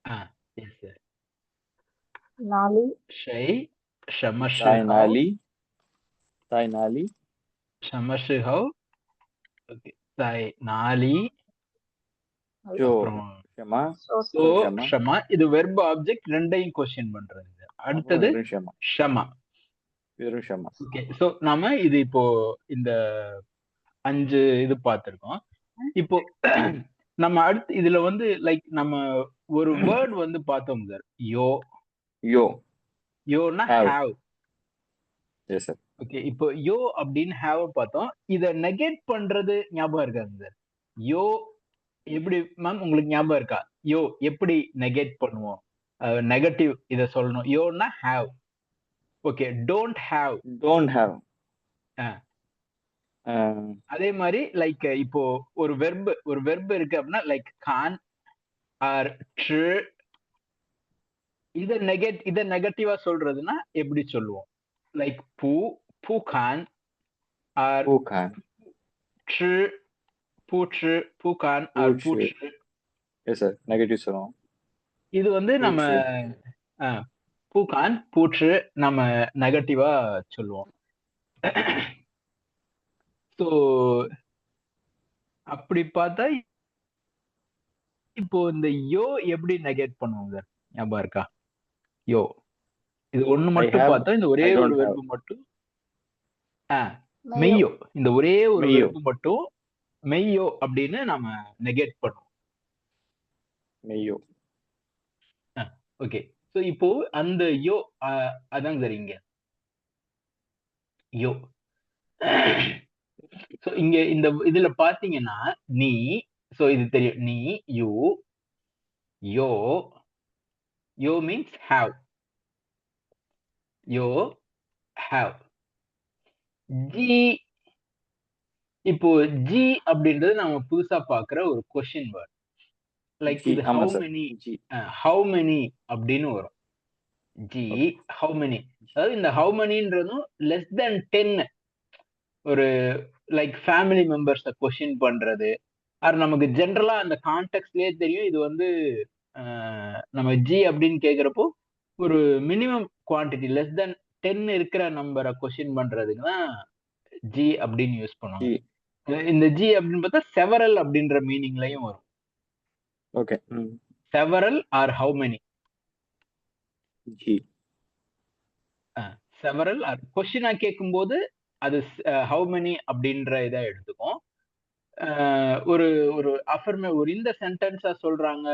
ஆ yes sir. நாலி, shy, ஷமஷு தாய் have, நாளி, தாய் நாளி, ஷமஷு ஹவ், ஓகே, தாய் நாளி, ஜோ அப்புறம் ஷமா, சோ, சோசு, ஷமா, ஷமா. இது வெர்ப் ஆப்ஜெக்ட் ரெண்டையும் கொஸ்டின் பண்றது. அப்புறம் அடுத்தது வெறும் ஷமா, ஷமா. வெறும் ஷமா. ஓகே, சோ நாம இது இப்போ இந்த 5 இது பார்த்திருக்கோம். இப்போ நம்ம அடுத்து இதுல வந்து லைக் நம்ம ஒரு வேர்ட் வந்து பார்த்தோம் சார். யோ, யோனா have, have. Yes sir. Okay, இப்போ யோ அப்படின்னு ஹேவ் பார்த்தோம். இத நெகேட் பண்றது ஞாபகம் இருக்காங்க சார். யோ எப்படி மேம் உங்களுக்கு ஞாபகம் இருக்கா? யோ எப்படி நெகேட் பண்ணுவோம்? நெகட்டிவ் இத சொல்லணும். யோனா have. Okay, don't have. Don't have. அதே மாதிரி லைக் இப்போ ஒரு வெர்ப் இருக்கு அப்படின்னா லைக் கான் ஆர் ட்ரு. இத நெகட்டிவா சொல்றதுன்னா எப்படி சொல்லுவோம்? லைக் பூ கான் ஆர் பூ கான், ட்ரு, பூட்ரு, பூகான் ஆர் பூட்ரு, பூட்ரு. Yes sir. நெகட்டிவ் சொல்லுவோம். இது வந்து நம்ம பூட்ரு, பூகான், பூட்ரு நம்ம நெகட்டிவா சொல்லுவோம். ஸோ அப்படி பார்த்தா இப்போ இந்த யோ எப்படி நெகேட் பண்ணுவோம் சார்? ஞாபகம் இருக்கா? யோ இது ஒண்ணு ஐ மட்டும் ஹாவ், பார்த்தோம். இந்த ஒரே ஐ ஒரு டோன்ட் ஹாவ். வெர்பு மட்டும் மெய்யோ, மெய்யோ. இந்த ஒரே ஒரு மெய்யோ, வெர்பு மட்டும் மெய்யோ அப்படின்னு நம்ம நெகேட் பண்ணுவோம். மெய்யோ. ஓகே, ஸோ இப்போ அந்த யோ அதான் சார் இங்க யோ. ஸோ இங்க இந்த இதுல பாத்தீங்கன்னா நீ, ஸோ இது தெரியும். நீ, you, you. Yo means have. You have. ஜி, இப்போ ஜி அப்படின்றது நம்ம புதுசா பாக்குற ஒரு கொஸ்டின் வேர்ட். லைக் ஜி, இது ஆமா how sir. Many, G, how many அப்படின்னு வரும். G okay. How many. அதாவது இந்த ஹவு மெனின்றதும் லெஸ் தென் 10 ஒரு லைக் ஃபேமிலி மெம்பர்ஸை கொஸ்டின் பண்றது. அது நமக்கு ஜென்ரலா அந்த கான்டெக்ட்லயே தெரியும். இது வந்து நம்ம ஜி அப்படின்னு கேக்குறப்போ ஒரு மினிமம் குவான்டிட்டி லெஸ் தென் 10 இருக்கிற நம்பரை கொஸ்டின் பண்றதுக்கு தான் ஜி அப்படின்னு யூஸ் ஜி, பண்ணுவாங்க. இந்த ஜி அப்படின்னு பார்த்தா செவரல் அப்படின்ற மீனிங்லயும் வரும். Okay. Several or how many. ஜி, செவரல் ஆர் கொஸ்டினா கேட்கும்போது அது ஹவு மெனி அப்படின்ற இதை எடுத்துக்கும். ஒரு ஒரு ஒரு இந்த சென்டென்ஸா சொல்றாங்க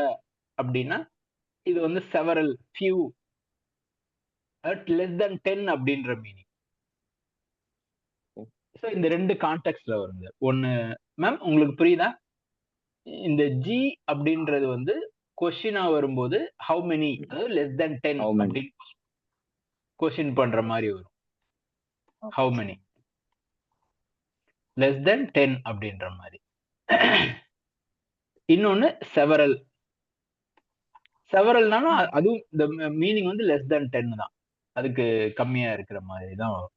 அப்படின்னா இது வந்து செவரல், ஃபியூ, லெஸ் தென் 10 அப்படின்ற மீனிங். ஸோ இந்த ரெண்டு கான்டெக்ட்ல வருது. ஒன்னு மேம் உங்களுக்கு புரியுதா? இந்த ஜி அப்படின்றது வந்து கொஸ்டினா வரும்போது ஹவு மெனி, அதாவது லெஸ் தென் 10 ஹவு மெனி, அப்படின்னு கொஸ்டின் பண்ற மாதிரி வரும். ஹவு மெனி லெஸ் தென் 10 அப்படின்ற மாதிரி. இன்னொன்னு செவரல். செவரல்னாலும் அதுவும் இந்த மீனிங் வந்து லெஸ் தென் 10 தான். அதுக்கு கம்மியா இருக்கிற மாதிரி தான் வரும்.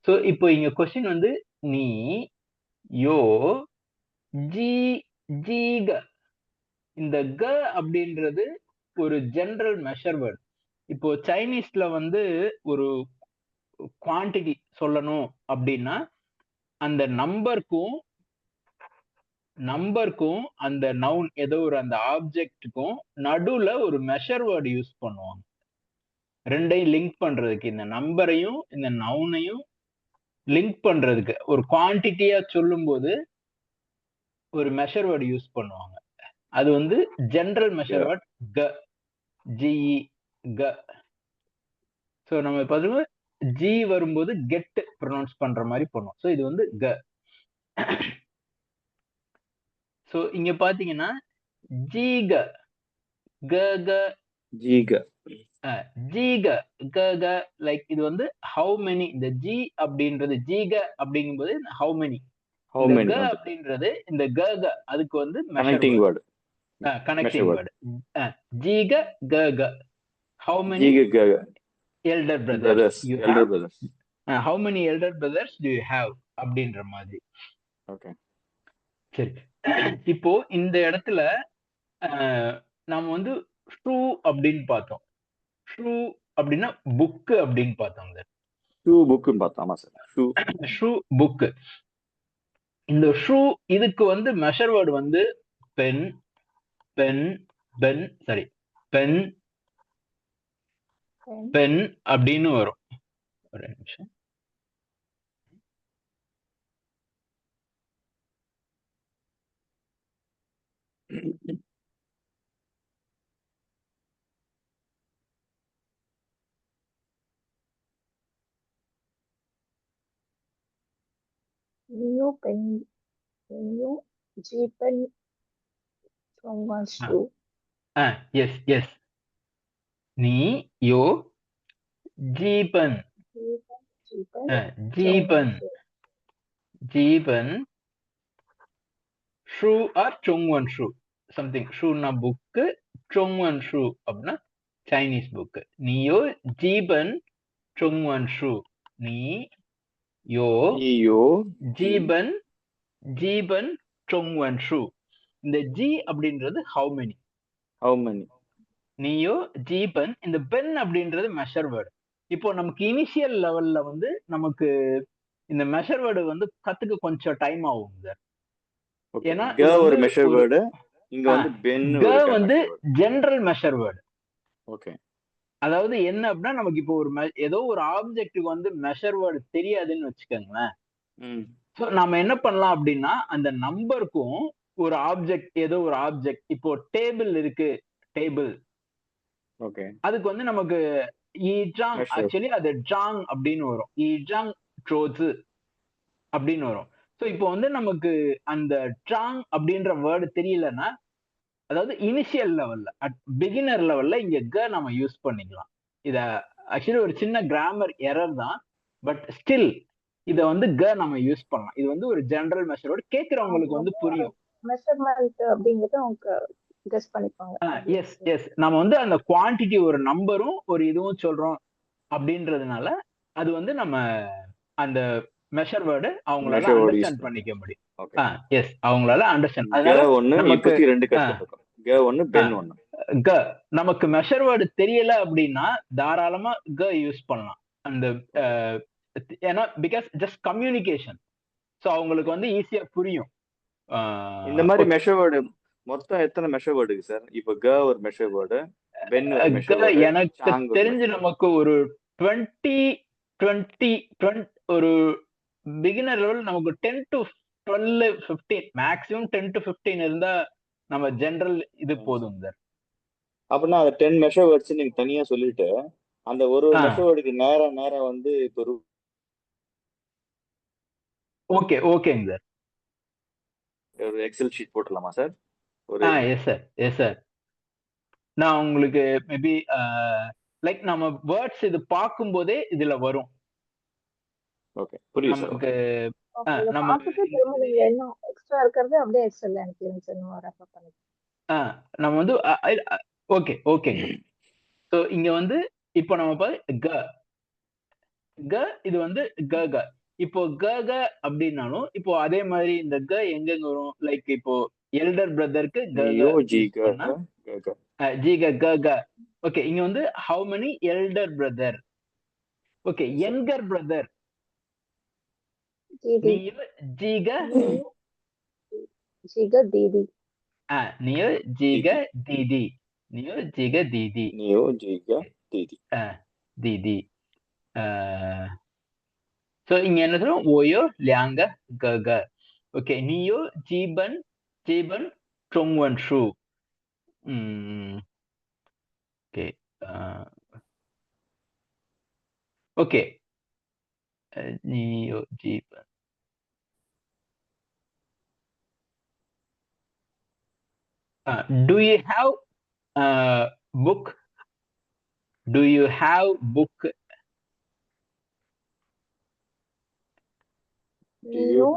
ஸோ இப்போ இங்க கொஸ்டின் வந்து நீ, யோ, ஜி, ஜீக. இந்த க அப்படின்றது ஒரு ஜெனரல் மெஷர் வேர்ட். இப்போ சைனீஸ்ல வந்து ஒரு குவான்டிட்டி சொல்லணும் அப்படின்னா அந்த நம்பருக்கும் அந்த நவுன் ஏதோ ஒரு அந்த ஆப்ஜெக்ட்டுக்கும் நடுவுல ஒரு மெஷர் வேர்டு யூஸ் பண்ணுவாங்க. ரெண்டையும் லிங்க் பண்றதுக்கு, இந்த நம்பரையும் இந்த நவுனையும் லிங்க் பண்றதுக்கு ஒரு குவான்டிட்டியா சொல்லும் போது ஒரு மெஷர் வேர்டு யூஸ் பண்ணுவாங்க. அது வந்து ஜெனரல் மெஷர் வேர்ட் க, ஜிஇ, க. ஸோ நம்ம பாத்தீங்கன்னா ஜி வரும்போது கெட் ப்ரொனவுன்ஸ் பண்ற மாதிரி பண்ணுவோம். ஸோ இது வந்து க. ஸோ இங்க பாத்தீங்கன்னா ஜீக, க க, ஜீக, ஜீக, க க. லைக் இது வந்து ஹவு மெனி. இந்த ஜி அப்படின்றது ஜீக அப்படிங்கும்போது ஹவு மெனி. ஹவு இந்த மெனி க வந்து அப்படின்றது இந்த க க அதுக்கு வந்து measure connecting word, word, connecting measure word. ஜீக, க க. ஹவு மெனி ஜீக, elder brothers brothers, you elder have, brothers. How many elder brothers do you have அப்படின்ற மாதிரி. ஓகே. சரி, இப்போ இந்த இடத்துல நாம வந்து ஷூ அப்படின்னு பார்த்தோம். ஷூ அப்படின்னா புக்கு அப்படின்னு பார்த்தோம் சார். ஷூ புக்குன்னு பார்த்தோம். ஆமா சார். ஷூ ஷூ புக்கு. இந்த ஷூ இதுக்கு வந்து மெஷர் வேர்டு வந்து பென் பென் பென் சாரி பென் pen, பென் அப்படின்னு வரும். ஒரு நிமிஷம். new pen, new G pen, someone shoe. Yes yes. நீ யோ ஜீபன் G pen, ஜீபன் someone shoe. ஜீபன் ஷூ ஆர் சொங்வன் ஷூ சம்திங். ஷூனா புக்கு, சொங்வன் ஷூ அப்படின்னா சைனீஸ் புக்கு. நீயோ ஜீபன் சொங்வன் ஷூ. நீ யோ ஈயோ ஜீபன் ஜீபன் சொங்வன் ஷூ. இந்த ஜி அப்படின்றது ஹவு மெனி. How many. நீயோ ஜீபன். இந்த பென் அப்படின்றது மெஷர் வேர்டு. இப்போ நமக்கு இனிஷியல் லெவல்ல வந்து நமக்கு இந்த மெஷர் வேர்டு வந்து கத்துக்க கொஞ்சம் டைம் ஆகும் சார். ஓகே. ஏன்னா க இது ஒரு வந்து மெஷர் ஒரு வேர்டு, இங்க வந்து பென் க ஒரு வந்து measure word. General measure word. Okay. அதாவது என்ன அப்படின்னா நமக்கு இப்போ ஒரு ஏதோ ஒரு ஆப்ஜெக்ட்டுக்கு வந்து மெஷர் வேர்டு தெரியாதுன்னு வச்சுக்கோங்களேன். ம். ஸோ நம்ம என்ன பண்ணலாம் அப்படின்னா அந்த நம்பருக்கும் ஒரு ஆப்ஜெக்ட், ஏதோ ஒரு ஆப்ஜெக்ட், இப்போ டேபிள் இருக்கு, டேபிள், ஓகே. அதுக்கு வந்து நமக்கு ஈஜாங், Measure. ஆக்சுவலி அது ஜாங் அப்படின்னு வரும். ஈஜாங் ட்ரோது அப்படின்னு வரும். ஸோ இப்போ வந்து நமக்கு அந்த ட்ராங் அப்படின்ற வேர்டு தெரியலன்னா, அதாவது இனிஷியல் லெவல்ல, அட் பிகினர் லெவல்ல இங்க க நம்ம யூஸ் பண்ணிக்கலாம். இத ஆக்சுவலி ஒரு சின்ன கிராமர் எரர் தான், பட் ஸ்டில் இத வந்து க நம்ம யூஸ் பண்ணலாம். இது வந்து ஒரு ஜெனரல் மெஷரோட கேட்கறவங்களுக்கு வந்து புரியும். மெஷர்மெண்ட் அப்படிங்கறத அவங்க கெஸ் பண்ணிப்பாங்க. Yes yes. நம்ம வந்து அந்த குவான்டிட்டி ஒரு நம்பரும் ஒரு இதுவும் சொல்றோம் அப்படின்றதுனால அது வந்து நம்ம அந்த மெஷர் வேர்டு அவங்களால Measure word use அண்டர்ஸ்டாண்ட் பண்ணிக்க முடியும். எஸ், அவங்களால அண்டர்ஸ்டாண்ட். க அதனால ஒன்னு நமக்கு இப்போதைக்கு ரெண்டு கத்துக்கிட்டோம். க ஒன்னு பென் ஒன்னு. க நமக்கு மெஷர் வேர்டு தெரியல அப்படின்னா தாராளமா க யூஸ் பண்ணலாம். அந்த ஏன்னா பிகாஸ் ஜஸ்ட் கம்யூனிகேஷன். ஸோ அவங்களுக்கு வந்து ஈஸியா புரியும். இந்த மாதிரி மெஷர் வேர்டு மொத்தம் எத்தனை மெஷர் வேர்டு இருக்கு சார்? இப்போ க ஒரு மெஷர் வேர்டு, பென் ஒரு மெஷர் வேர்டு, எனக்கு சாங் ஒரு தெரிஞ்சு நமக்கு ஒரு 20 ஒரு பிகினர் லெவல் நமக்கு 10 to 12 15 மேக்ஸிமம் 10 to 15 இருந்தா நம்ம ஜெனரல் இது போதும் சார். அப்படின்னா அந்த 10 மெஷர் வேர்ட்ஸ் நீங்க தனியா சொல்லிட்டு அந்த ஒரு மெஷர் வேர்டுக்கு நேரா வந்து இப்போ ஓகே ஓகேங்க சார். ஒரு எக்ஸல் ஷீட் போட்டுடலாமா சார்? ஒரு எஸ் சார், எஸ் சார். நான் உங்களுக்கு மேபி லைக் நம்ம வேர்ட்ஸ் இது பார்க்கும்போதே இதுல வரும். ஓகே, புரியுது சார். நமக்கு நம்ம பார்த்துட்டு திரும்ப நீங்க இன்னும் எக்ஸ்ட்ரா இருக்கிறது அப்படியே எக்ஸல்ல எனக்கு இன்னும் ரெஃபர் பண்ணிக்கலாம். நம்ம வந்து ஓகே ஓகேங்க. ஸோ இங்க வந்து இப்போ நம்ம க க இது வந்து க க. இப்போ க க அப்படின்னாலும் இப்போ அதே மாதிரி இந்த க எங்கெங்க வரும்? லைக் இப்போ எல்டர் பிரதருக்கு க யோ ஜி யூஸ் க பண்ணா ஜி க க க. ஓகே, இங்க வந்து how many elder brother. Okay, younger brother நீயோ ஜீக ஜீக தீதி. நீயோ ஜீக தீதி. நீயோ ஜீக தீதி. நீயோ ஜீக தீதி. தீதி. சோ இங்க என்ன சொல்றோம்? ஓயோ லியாங்க கக. ஓகே, நீயோ ஜீபன் ஜீபன் சொங்வன் ஷூ. Okay okay. நீயோ Jiban. Do you have book? Do you have book? நீயோ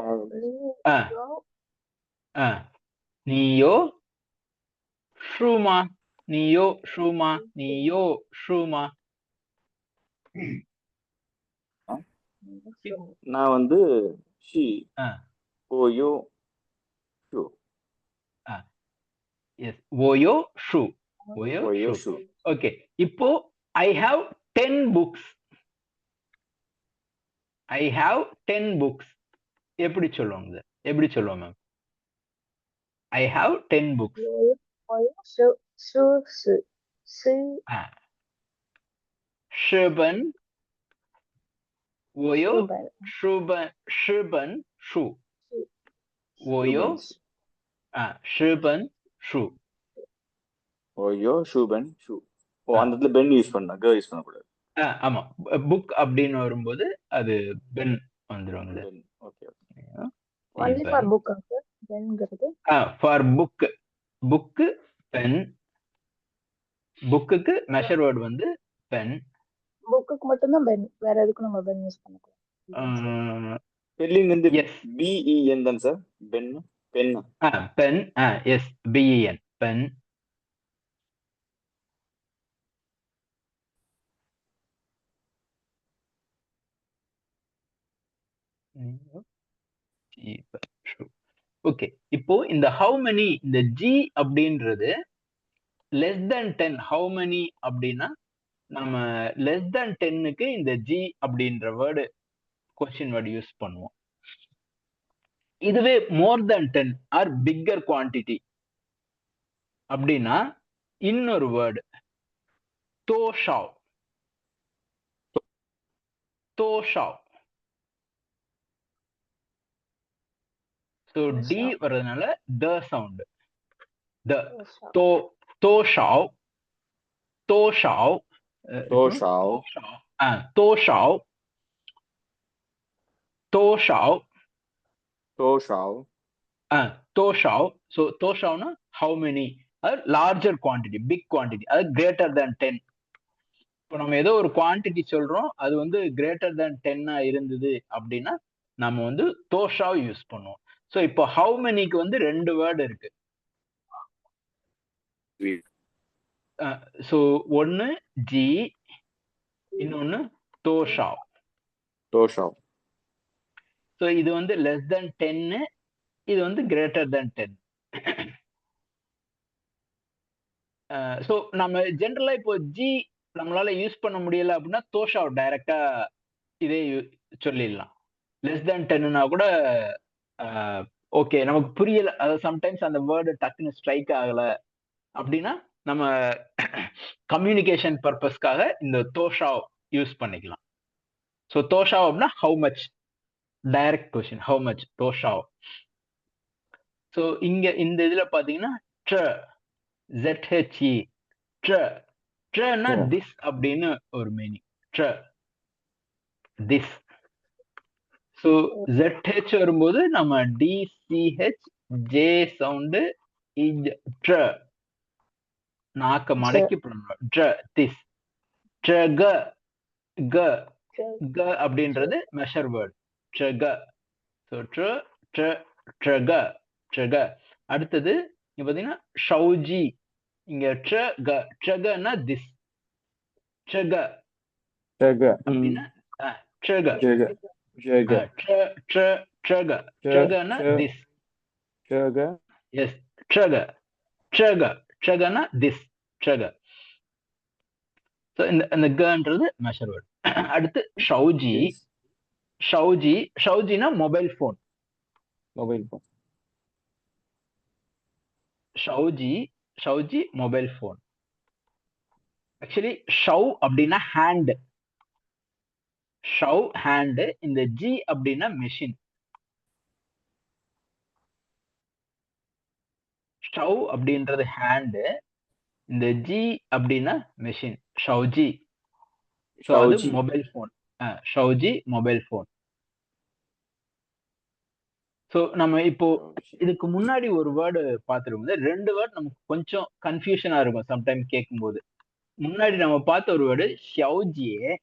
நீயோ ஷூமா. நீயோ ஷூமா. நீயோ ஷூமா. நான் வந்து ஷி ஓயோ ஷூ. எஸ் ஓயோ ஷூ ஓயோ ஓயோ ஷூ ஷூ. ஓகே இப்போ I have 10 books I have 10 books எப்படி சொல்லுவாங்க எப்படி சொல்லுவோம் மேம் ஐ ஹாவ் 10 புக்ஸ் ஷுபன் ஓயோ ஷுபன் ஷூ ஓயோ ஷுபன் ஷூ ஓயோ ஷூபன் ஷூ. ஓ அந்த இடத்துல பென் யூஸ் பண்ணா க யூஸ் பண்ணக்கூடாது. ஆமா புக் அப்படின்னு வரும்போது அது பென் வந்துருவாங்க பென். Okay only for book uncle பென்ங்கிறது ஃபார் புக் புக்கு பென் புக்குக்கு மெஷர் வேர்ட் வந்து பென் புக்குக்கு மட்டும் தான் பென் வேற எதுக்கும் நம்ம பென் யூஸ் பண்ணக்கூடாது ஸ்பெல்லிங் வந்து எஸ் பிஇஎன் தான் சார். பென் பென் பென் எஸ் பிஇஎன் பென் ஓகே இப்போ இந்த ஹவு மெனி இந்த ஜி அப்படின்றது லெஸ் தென் 10 ஹவு மெனி அப்படின்னா நம்ம லெஸ் தென் 10க்கு இந்த ஜி அப்படின்ற வேர்டு கொஸ்டின் வேர்டு யூஸ் பண்ணுவோம். இதுவே மோர் தென் 10 ஆர் பிக்கர் குவான்டிட்டி அப்படின்னா இன்னொரு வேர்டு தோஷாவ் தோஷாவ். ஸோ டி வர்றதுனால த சவுண்ட் த தோ தோஷாவ் தோஷாவ் தோஷாவ் தோஷாவ் தோஷாவ் தோஷாவ் தோஷாவ். ஸோ தோஷாவ்னா ஹவு மெனி அது லார்ஜர் குவான்டிட்டி பிக் குவான்டிட்டி அது கிரேட்டர் தேன் 10. இப்போ நம்ம ஏதோ ஒரு குவான்டிட்டி சொல்றோம் அது வந்து கிரேட்டர் தேன் 10 இருந்தது அப்படின்னா நம்ம வந்து தோஷாவ் யூஸ் பண்ணுவோம். ஸோ இப்போ ஹவு மெனிக்கு வந்து 2 வேர்டு இருக்கு. ஸோ ஒன்னு ஜி இன்னொன்னு தோஷாவ் தோஷாவ். ஸோ இது வந்து லெஸ் தென் 10 இது வந்து கிரேட்டர் தென் 10. ஸோ நம்ம ஜென்ரலா இப்போ ஜி நம்மளால யூஸ் பண்ண முடியல அப்படின்னா தோஷாவ் டைரக்டா இதே சொல்லிடலாம். லெஸ் தென் 10னா கூட ஓகே நமக்கு புரியல அதாவது சம்டைம்ஸ் அந்த வேர்டு டக்குன்னு ஸ்ட்ரைக் ஆகல அப்படின்னா நம்ம கம்யூனிகேஷன் பர்பஸ்க்காக இந்த தோஷாவ் யூஸ் பண்ணிக்கலாம். ஸோ தோஷாவ் அப்படின்னா how much direct question how much தோஷாவ். ஸோ இங்க இந்த இதுல பாத்தீங்கன்னா ட்ர ZHE ட்ர ட்ரனா திஸ் அப்படின்னு ஒரு மீனிங் ட்ர திஸ். ஸோ ZH வரும்போது நம்ம DCH J சவுண்டு ட்ர நாக்க மடக்கி பண்ணுவோம் ட்ர திஸ் ட்ர க க க அப்படின்றது மெஷர் வேர்ட் ட்ர க. ஸோ ட்ர ட்ர ட்ர க ட்ர க. அடுத்தது இங்க பாத்தீங்கன்னா ஷவுஜி இங்க ட்ர க ட்ர கனா திஸ் ட்ர க அப்படின்னா ட்ர க ட்ர ட்ர ட்ர க ட்ர கனா திஸ் எஸ் ட்ர க ட்ர க ட்ர கனா திஸ் ட்ர க. ஸோ இந்த கன்றது மெஷர் வேர்ட். அடுத்து ஷவுஜி ஷவுஜி ஷவுஜினா மொபைல் ஃபோன் ஷவுஜி ஷவுஜி மொபைல் ஃபோன். ஆக்சுவலி ஷவ் அப்படின்னா ஹேண்ட் ஷவ் ஹேண்ட் இந்த ஜி அப்படின்னா மெஷின். ஷவ் அப்படின்றது ஹேண்ட் இந்த ஜி அப்படின்னா மெஷின் ஷவுஜி. ஸோ அது மொபைல் ஃபோன் ஷவுஜி மொபைல் ஃபோன். ஸோ நம்ம இப்போ இதுக்கு முன்னாடி ஒரு வேர்டு பார்த்துருக்கோம். 2 வேர்டு நமக்கு கொஞ்சம் கன்ஃபியூஷனா இருக்கும் சம்டைம் கேட்கும்போது. முன்னாடி நம்ம பார்த்த ஒரு வேர்டு ஷவுஜியே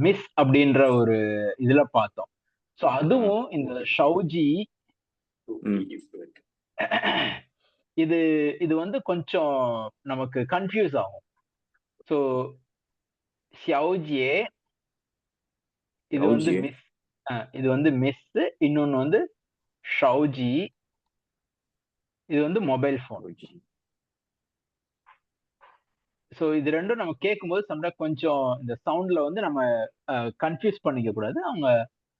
மிஸ் அப்படின்ற ஒரு இதுல பார்த்தோம். ஸோ அதுவும் இந்த ஷவுஜி இது இது வந்து கொஞ்சம் நமக்கு கன்ஃபியூஸ் ஆகும். ஸோ ஷவுஜியே இது வந்து மிஸ் இது வந்து மிஸ் இன்னொன்னு வந்து ஷவுஜி இது வந்து மொபைல் ஃபோன். ஸோ இது ரெண்டும் நம்ம கேட்கும்போது சம்டைம் கொஞ்சம் இந்த சவுண்ட்ல வந்து நம்ம கன்ஃபியூஸ் பண்ணிக்க கூடாது. அவங்க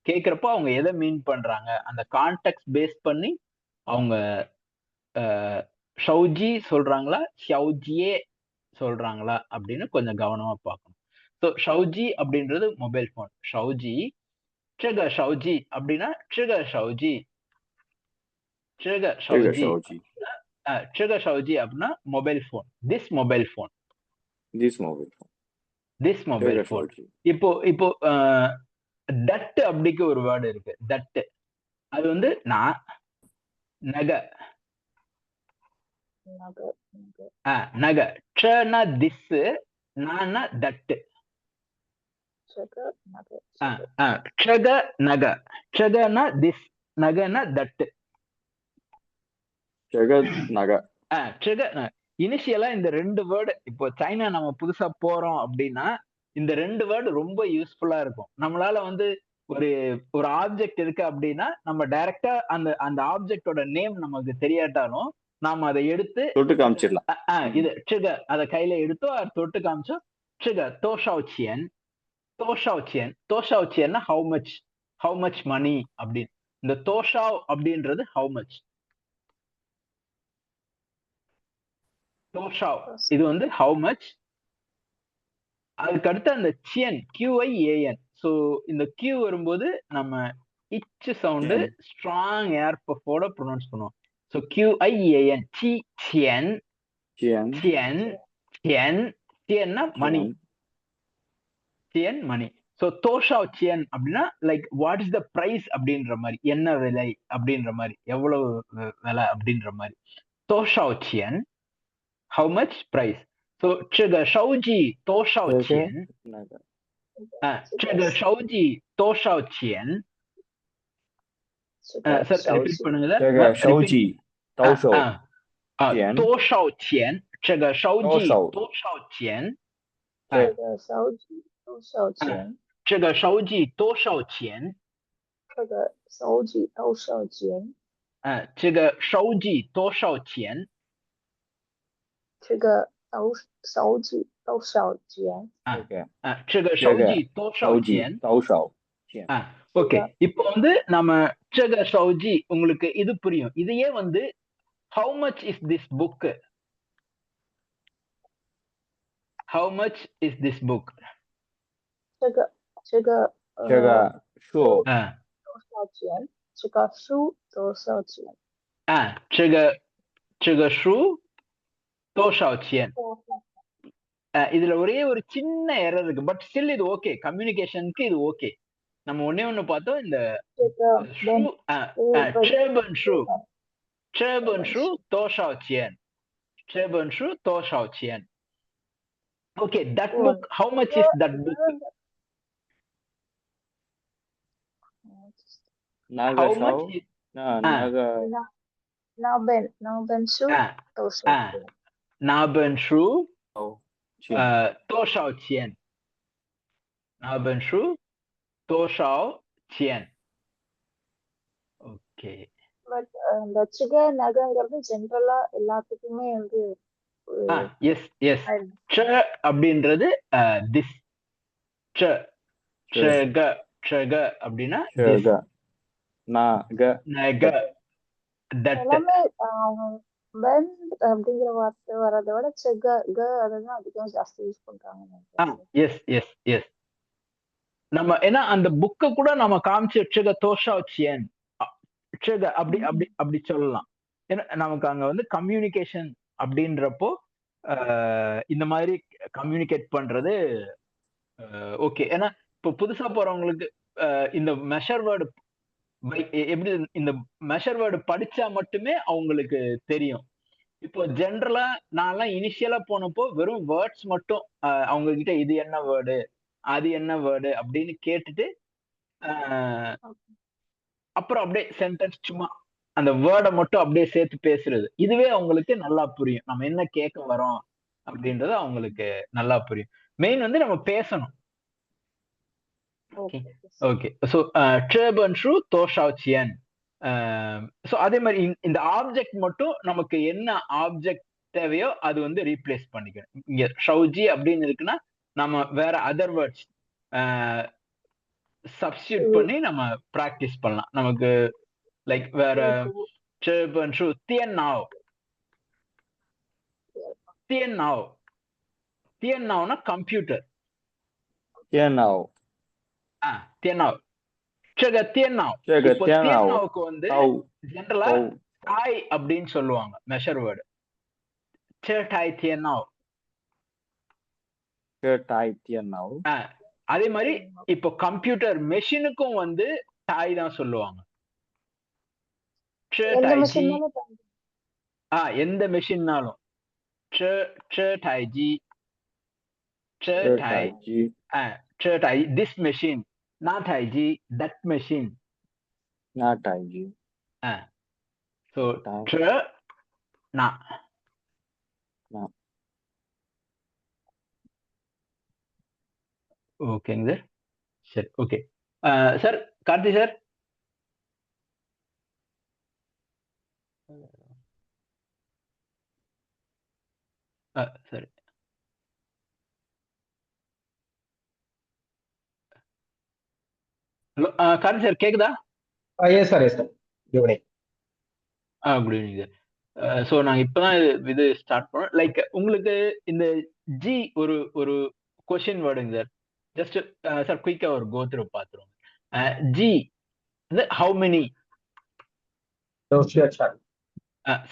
கேட்குறப்போ அவங்க எதை மீன் பண்றாங்க, அந்த கான்டெக்ட் பேஸ் பண்ணி அவங்க ஷவுஜி சொல்றாங்களா ஷவுஜியே சொல்றாங்களா அப்படின்னு கொஞ்சம் கவனமா பார்க்கணும். ஸோ ஷவுஜி அப்படின்றது மொபைல் ஃபோன். ஷவுஜி ட்ரிக ஷவுஜி அப்படின்னா ட்ரிக ஷவுஜி ட்ரிக ஷவுஜி ட்ரிக ஷவுஜி அப்படின்னா mobile phone. This mobile phone this mobile phone. இப்போ இப்போ தட் அப்படிக்கு ஒரு வேர்டு இருக்கு. தட் அது வந்து நான் நக நக ட்னா திஸ் நானா தட் ட்ரக நக ட்ரகனா திஸ் நகனா தட் இனிஷியலா இந்த ரெண்டு வேர்டு இப்போ சைனா நம்ம புதுசா போறோம் அப்படின்னா இந்த ரெண்டு வேர்டு ரொம்ப யூஸ்ஃபுல்லா இருக்கும். நம்மளால வந்து ஒரு ஒரு ஆப்ஜெக்ட் இருக்கு அப்படின்னா நம்ம டைரக்டா அந்த அந்த ஆப்ஜெக்டோட நேம் நமக்கு தெரியாட்டாலும் நாம அதை எடுத்து தொட்டு காமிச்சிடலாம். இது ட்ரிக அதை கையில எடுத்தோ தொட்டு காமிச்சோ ட்ரிக தோஷாச்சியன் தோஷாச்சியன் தோஷாச்சியன்னா ஹவு மச் மணி அப்படின்னு. இந்த தோஷாவ் அப்படின்றது ஹவு மச். தோஷாவ் இது வந்து ஹவு மச். அதுக்கு அடுத்து அந்த சியன் QIAN. ஸோ இந்த Q வரும்போது நம்ம இச் சவுண்டு ஸ்ட்ராங் ஏர் பஃபோட ப்ரொனவுன்ஸ் பண்ணுவோம். ஸோ QIAN சி சியன் சியன் சியன் சியன்னா மணி சியன் மணி. ஸோ தோஷாவ் சியன் அப்படின்னா like what is the price அப்படின்ற மாதிரி, என்ன விலை அப்படின்ற மாதிரி, எவ்வளவு விலை அப்படின்ற மாதிரி. தோஷாவ் சியன் ஹவு மச் பிரைஸ். ஸோ ட்ரிக ஷவுஜி தோஷாவ் சியன் ட்ரிக ஷவுஜி தோஷாவ் சியன். சார் ரிப்பீட் பண்ணுங்க. ஷவுஜி தோஷாவ் சியன் ட்ரிக ஷவுஜி தோஷாவ் சியன்这个收据多少钱？这个收据多少钱？这个收据多少钱？这个收据多少钱？这个收据多少钱？ஓகே. இப்போ வந்து நம்ம这个收据உங்களுக்கு இது புரியும். இதையே வந்து how much is this book? How much is this book? 这个书多少钱？这个书多少钱？这个书多少钱？இதுல ஒரே ஒரு சின்ன எரர் இருக்கு. பட் ஸ்டில் இது ஓகே. கம்யூனிகேஷனுக்கு இது ஓகே. நம்ம ஒண்ணே பார்த்தோம். இந்த ட்ரேபன் ஷூ தோஷாச்சியன் ட்ரேபன் ஷூ தோஷாச்சியன். Okay. That book how much is that book? How much is Naben Shu Naben Shu 多少钱 Naben Shu 多少钱 okay. But இந்த சிக நகங்கிறது ஜெனரலா எல்லாத்துக்குமே வந்து எஸ் எஸ். ட்ர அப்படின்றது திஸ் ட்ரக அப்படின்னா எல்லாமே பென் அப்படிங்கிற வார்த்தை வரதை விட செக க அதுதான் அதிகம் ஜாஸ்தி யூஸ் பண்றாங்க. Yes yes yes. நம்ம ஏன்னா அந்த புக்கை கூட நம்ம காமிச்சு ட்ரக தோஷாச்சியன் ட்ரக அப்படி அப்படி அப்படி சொல்லலாம். ஏன்னா நமக்கு அங்க வந்து கம்யூனிகேஷன் அப்படின்றப்போ இந்த மாதிரி கம்யூனிகேட் பண்றது ஓகே. ஏன்னா இப்போ புதுசா போறவங்களுக்கு இந்த மெஷர் வேர்டு எப்படி இந்த மெஷர் வேர்டு படிச்சா மட்டுமே அவங்களுக்கு தெரியும். இப்போ ஜென்ரலா நான்லாம் இனிஷியலா போனப்போ வெறும் வேர்ட்ஸ் மட்டும் அவங்க கிட்ட இது என்ன வேர்டு அது என்ன வேர்டு அப்படின்னு கேட்டுட்டு அப்புறம் அப்படியே சென்டென்ஸ் சும்மா அந்த வேர்டை மட்டும் அப்படியே சேர்த்து பேசுறது. இதுவே அவங்களுக்கு நல்லா புரியும். நம்ம என்ன கேட்க வரோம் அப்படின்றது அவங்களுக்கு நல்லா புரியும். மெயின் வந்து நம்ம பேசணும். ஓகே. ஸோ ட்ரேபன் ஷூ தோஷாச்சியன் ஸோ அதே மாதிரி இந்த ஆப்ஜெக்ட் மட்டும் நமக்கு என்ன ஆப்ஜெக்ட் தேவையோ அது வந்து ரீப்ளேஸ் பண்ணிக்கணும். இங்க ஷவுஜி அப்படின்னு இருக்குன்னா நம்ம வேற அதர் வேர்ட்ஸ் சப்ஸ்டியூட் பண்ணி நம்ம ப்ராக்டிஸ் பண்ணலாம். நமக்கு லைக் வேற ஷூ தியன் நாவ் தியன்னாவ்னா கம்ப்யூட்டர். தியன்னாவ் தியன்னாவ் தியன்னாவ். இப்போ தியன்னாவுக்கு வந்து ஜெனரலா டாய் அப்படின்னு சொல்லுவாங்க மெஷர் வேர்டு. டாய் தியன்னாவ். அதே மாதிரி இப்போ கம்ப்யூட்டர் மெஷினுக்கும் வந்து டாய் தான் சொல்லுவாங்க. எந்த மெஷின்னாலும் this machine, not Taiji, that machine. Not Taiji. So na. ஓகேங்க சார். சரி, ஓகே சார். கார்த்தி சார். சரி. ஹலோ கார்த்தி சார் கேக்குதா? Yes sir, yes sir. Good evening. Good evening sir. So நாங்கள் இப்போதான் இது ஸ்டார்ட் பண்ணோம். லைக் உங்களுக்கு இந்த ஜி ஒரு கொஸ்டின் வேர்டுங்க சார். ஜஸ்ட் சார் குயிக்காக ஒரு கோத்ரூ பார்த்துருவோம். ஜி வந்து how many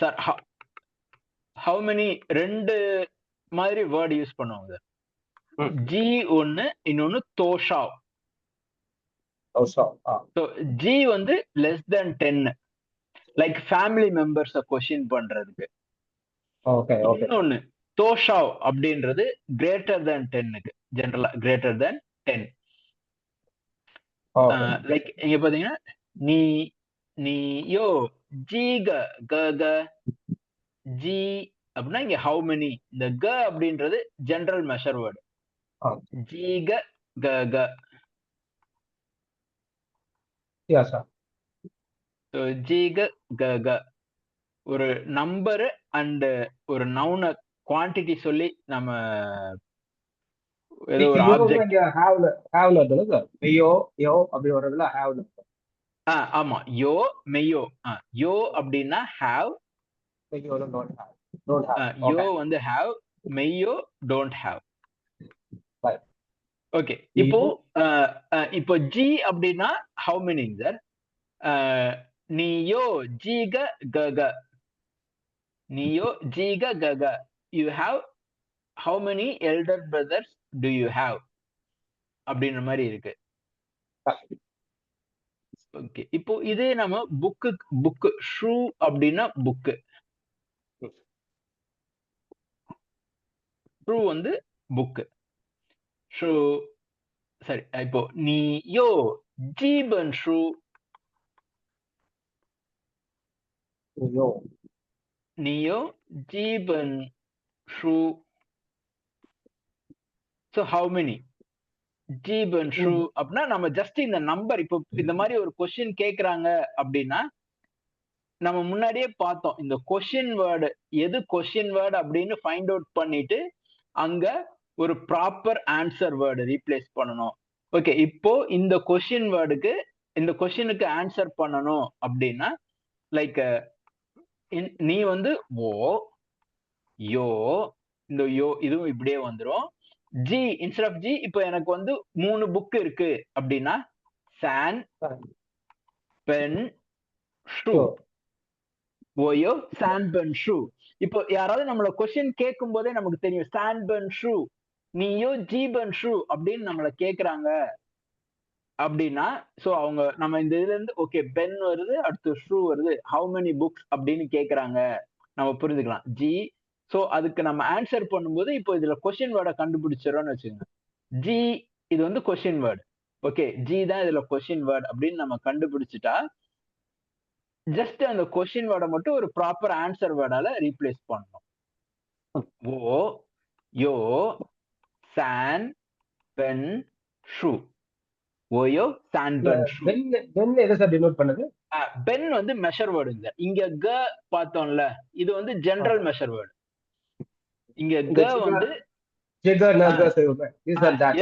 sir. How many ரெண்டு மாதிரி வேர்டு யூஸ் பண்ணுவாங்க சார். ஜி ஒன்னு, இன்னொன்னு தோஷாவ். ஜி வந்து less than 10, like family members question பண்றதுக்கு. இன்னொன்னு தோஷாவ் அப்படின்றது கிரேட்டர் தென் 10க்கு, ஜெனரலா கிரேட்டர் தென் 10. லைக் இங்க பாத்தீங்கன்னா நீ யோ ஜி க ஜி அப்படின்னா இங்க ஹவு மெனி. இந்த க அப்படின்றது ஜெனரல் மெஷர் வேர்டு. ஜி க ஜி க ஒரு நம்பர் அண்ட் ஒரு நவுன குவான்டிட்டி சொல்லி நம்ம ஏதோ ஒரு ஆப்ஜெக்ட். ஆமா, யோ மெய்யோ. யோ அப்படின்னா ஹேவ், யோ வந்து ஹேவ், மெய்யோ டோன்ட் ஹேவ். ஓகே. இப்போ ஜி அப்படின்னா ஹவு மெனிங்க சார்? நீயோ ஜீக கக, நீயோ ஜீக கக, you have how many elder brothers do you have அப்படின்ற மாதிரி இருக்கு. ஓகே. இப்போ இதே நம்ம புக்கு ஷூ அப்படின்னா புக்கு. ஷூ வந்து புக்கு. ஷூ. சரி, இப்போ நீயோ ஜீபன் ஷூ, நீயோ ஜீபன் ஷூ. ஸோ ஹவு மெனி ஜீபன் ஷூ அப்படின்னா நம்ம ஜஸ்ட் இந்த நம்பர். இப்போ இந்த மாதிரி ஒரு கொஸ்டின் கேட்கறாங்க அப்படின்னா நம்ம முன்னாடியே பார்த்தோம், இந்த கொஸ்டின் வேர்டு எது கொஸ்டின் வேர்டு அப்படின்னு ஃபைண்ட் அவுட் பண்ணிட்டு அங்க ஒரு ப்ராப்பர் ஆன்சர் வேர்டு ரீப்ளேஸ் பண்ணணும். ஓகே. இப்போ இந்த கொஸ்டின் வேர்டுக்கு, இந்த கொஸ்டினுக்கு ஆன்சர் பண்ணணும் அப்படின்னா லைக் நீ வந்து ஓ யோ, இந்த யோ இதுவும் இப்படியே வந்துடும். ஜி இன்ஸ்டெட் ஆஃப் ஜி, இப்போ எனக்கு வந்து 3 புக் இருக்கு அப்படின்னா சான் பென் ஷூ, ஓயோ சான் பென் ஷூ. இப்போ யாராவது நம்மள கொஸ்டின் கேட்கும் போதே நமக்கு தெரியும் சான் பென் ஷூ, நீயோ ஜீபன் ஷூ அப்படின்னு நம்மள கேக்குறாங்க அப்படின்னா ஸோ அவங்க நம்ம இந்த இதுல இருந்து ஓகே பென் வருது, அடுத்து ஷூ வருது, ஹவு மெனி புக்ஸ் அப்படின்னு கேக்குறாங்க நம்ம புரிஞ்சுக்கலாம். ஜி. ஸோ அதுக்கு நம்ம ஆன்சர் பண்ணும்போது இப்போ இதுல கொஸ்டின் வேர்டை கண்டுபிடிச்சிடறோம்னு வச்சுக்கோங்க. ஜி இது வந்து கொஸ்டின் வேர்டு. ஓகே, ஜி தான் இதுல கொஸ்டின் வேர்டு அப்படின்னு நம்ம கண்டுபிடிச்சிட்டா ஜஸ்ட் அந்த கொஸ்டின் வேர்டை மட்டும் ஒரு ப்ராப்பர் ஆன்சர் வேர்டால ரீப்ளேஸ் பண்ணணும். ஓ யோ சான் பென் ஷூ, ஓயோ சான் பென் ஷூ. எதை சார் டினோட் பண்ணுது? பென் வந்து மெஷர் வேர்டு. இங்க க பார்த்தோம்ல, இது வந்து ஜெனரல் மெஷர் வேர்டு. இங்க இந்த க வந்து jigger nugger செய்வோமே this and that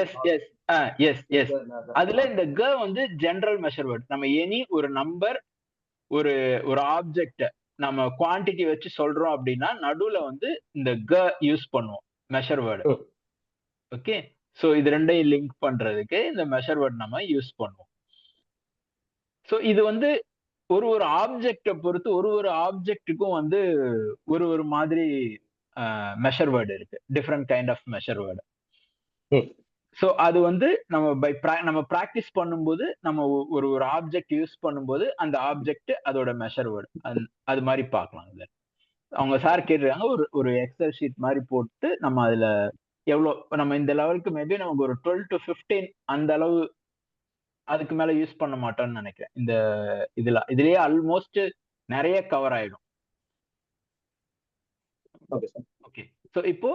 எஸ் அதுல இந்த க வந்து ஜெனரல் மெஷர் வேர்டு. நம்ம எனி ஒரு நம்பர் ஒரு ஒரு ஆப்ஜெக்ட் நம்ம குவான்டிட்டி வச்சு சொல்றோம் அப்படின்னா நடுவுல வந்து இந்த க யூஸ் பண்ணுவோம் மெஷர் வேர்டு. ஓகே, சோ இது ரெண்டையும் லிங்க் பண்றதுக்கு இந்த மெஷர் வேர்ட் நம்ம யூஸ் பண்ணுவோம். சோ இது வந்து ஒரு ஒரு ஆப்ஜெக்ட பொறுத்து ஒரு ஆப்ஜெக்ட்டுக்கும் வந்து ஒரு மாதிரி மெஷர் வேர்டு இருக்கு, different kind of measure word. So அது வந்து நம்ம பிராக்டிஸ் பண்ணும்போது நம்ம ஒரு ஆப்ஜெக்ட் யூஸ் பண்ணும்போது அந்த ஆப்ஜெக்ட் அதோட மெஷர் வேர்டு அது மாதிரி பார்க்கலாம். இதுல அவங்க சார் கேட்டிருக்காங்க ஒரு எக்ஸல் ஷீட் மாதிரி போட்டு நம்ம அதுல எவ்வளவு நம்ம இந்த லெவலுக்கு மேபி நமக்கு ஒரு 12 to 15 அந்த அளவு, அதுக்கு மேல யூஸ் பண்ண மாட்டோம்னு நினைக்கிறேன். இந்த இதுலயே ஆல்மோஸ்ட் நிறைய கவர் ஆயிடும். ஓகே, சோ இப்போ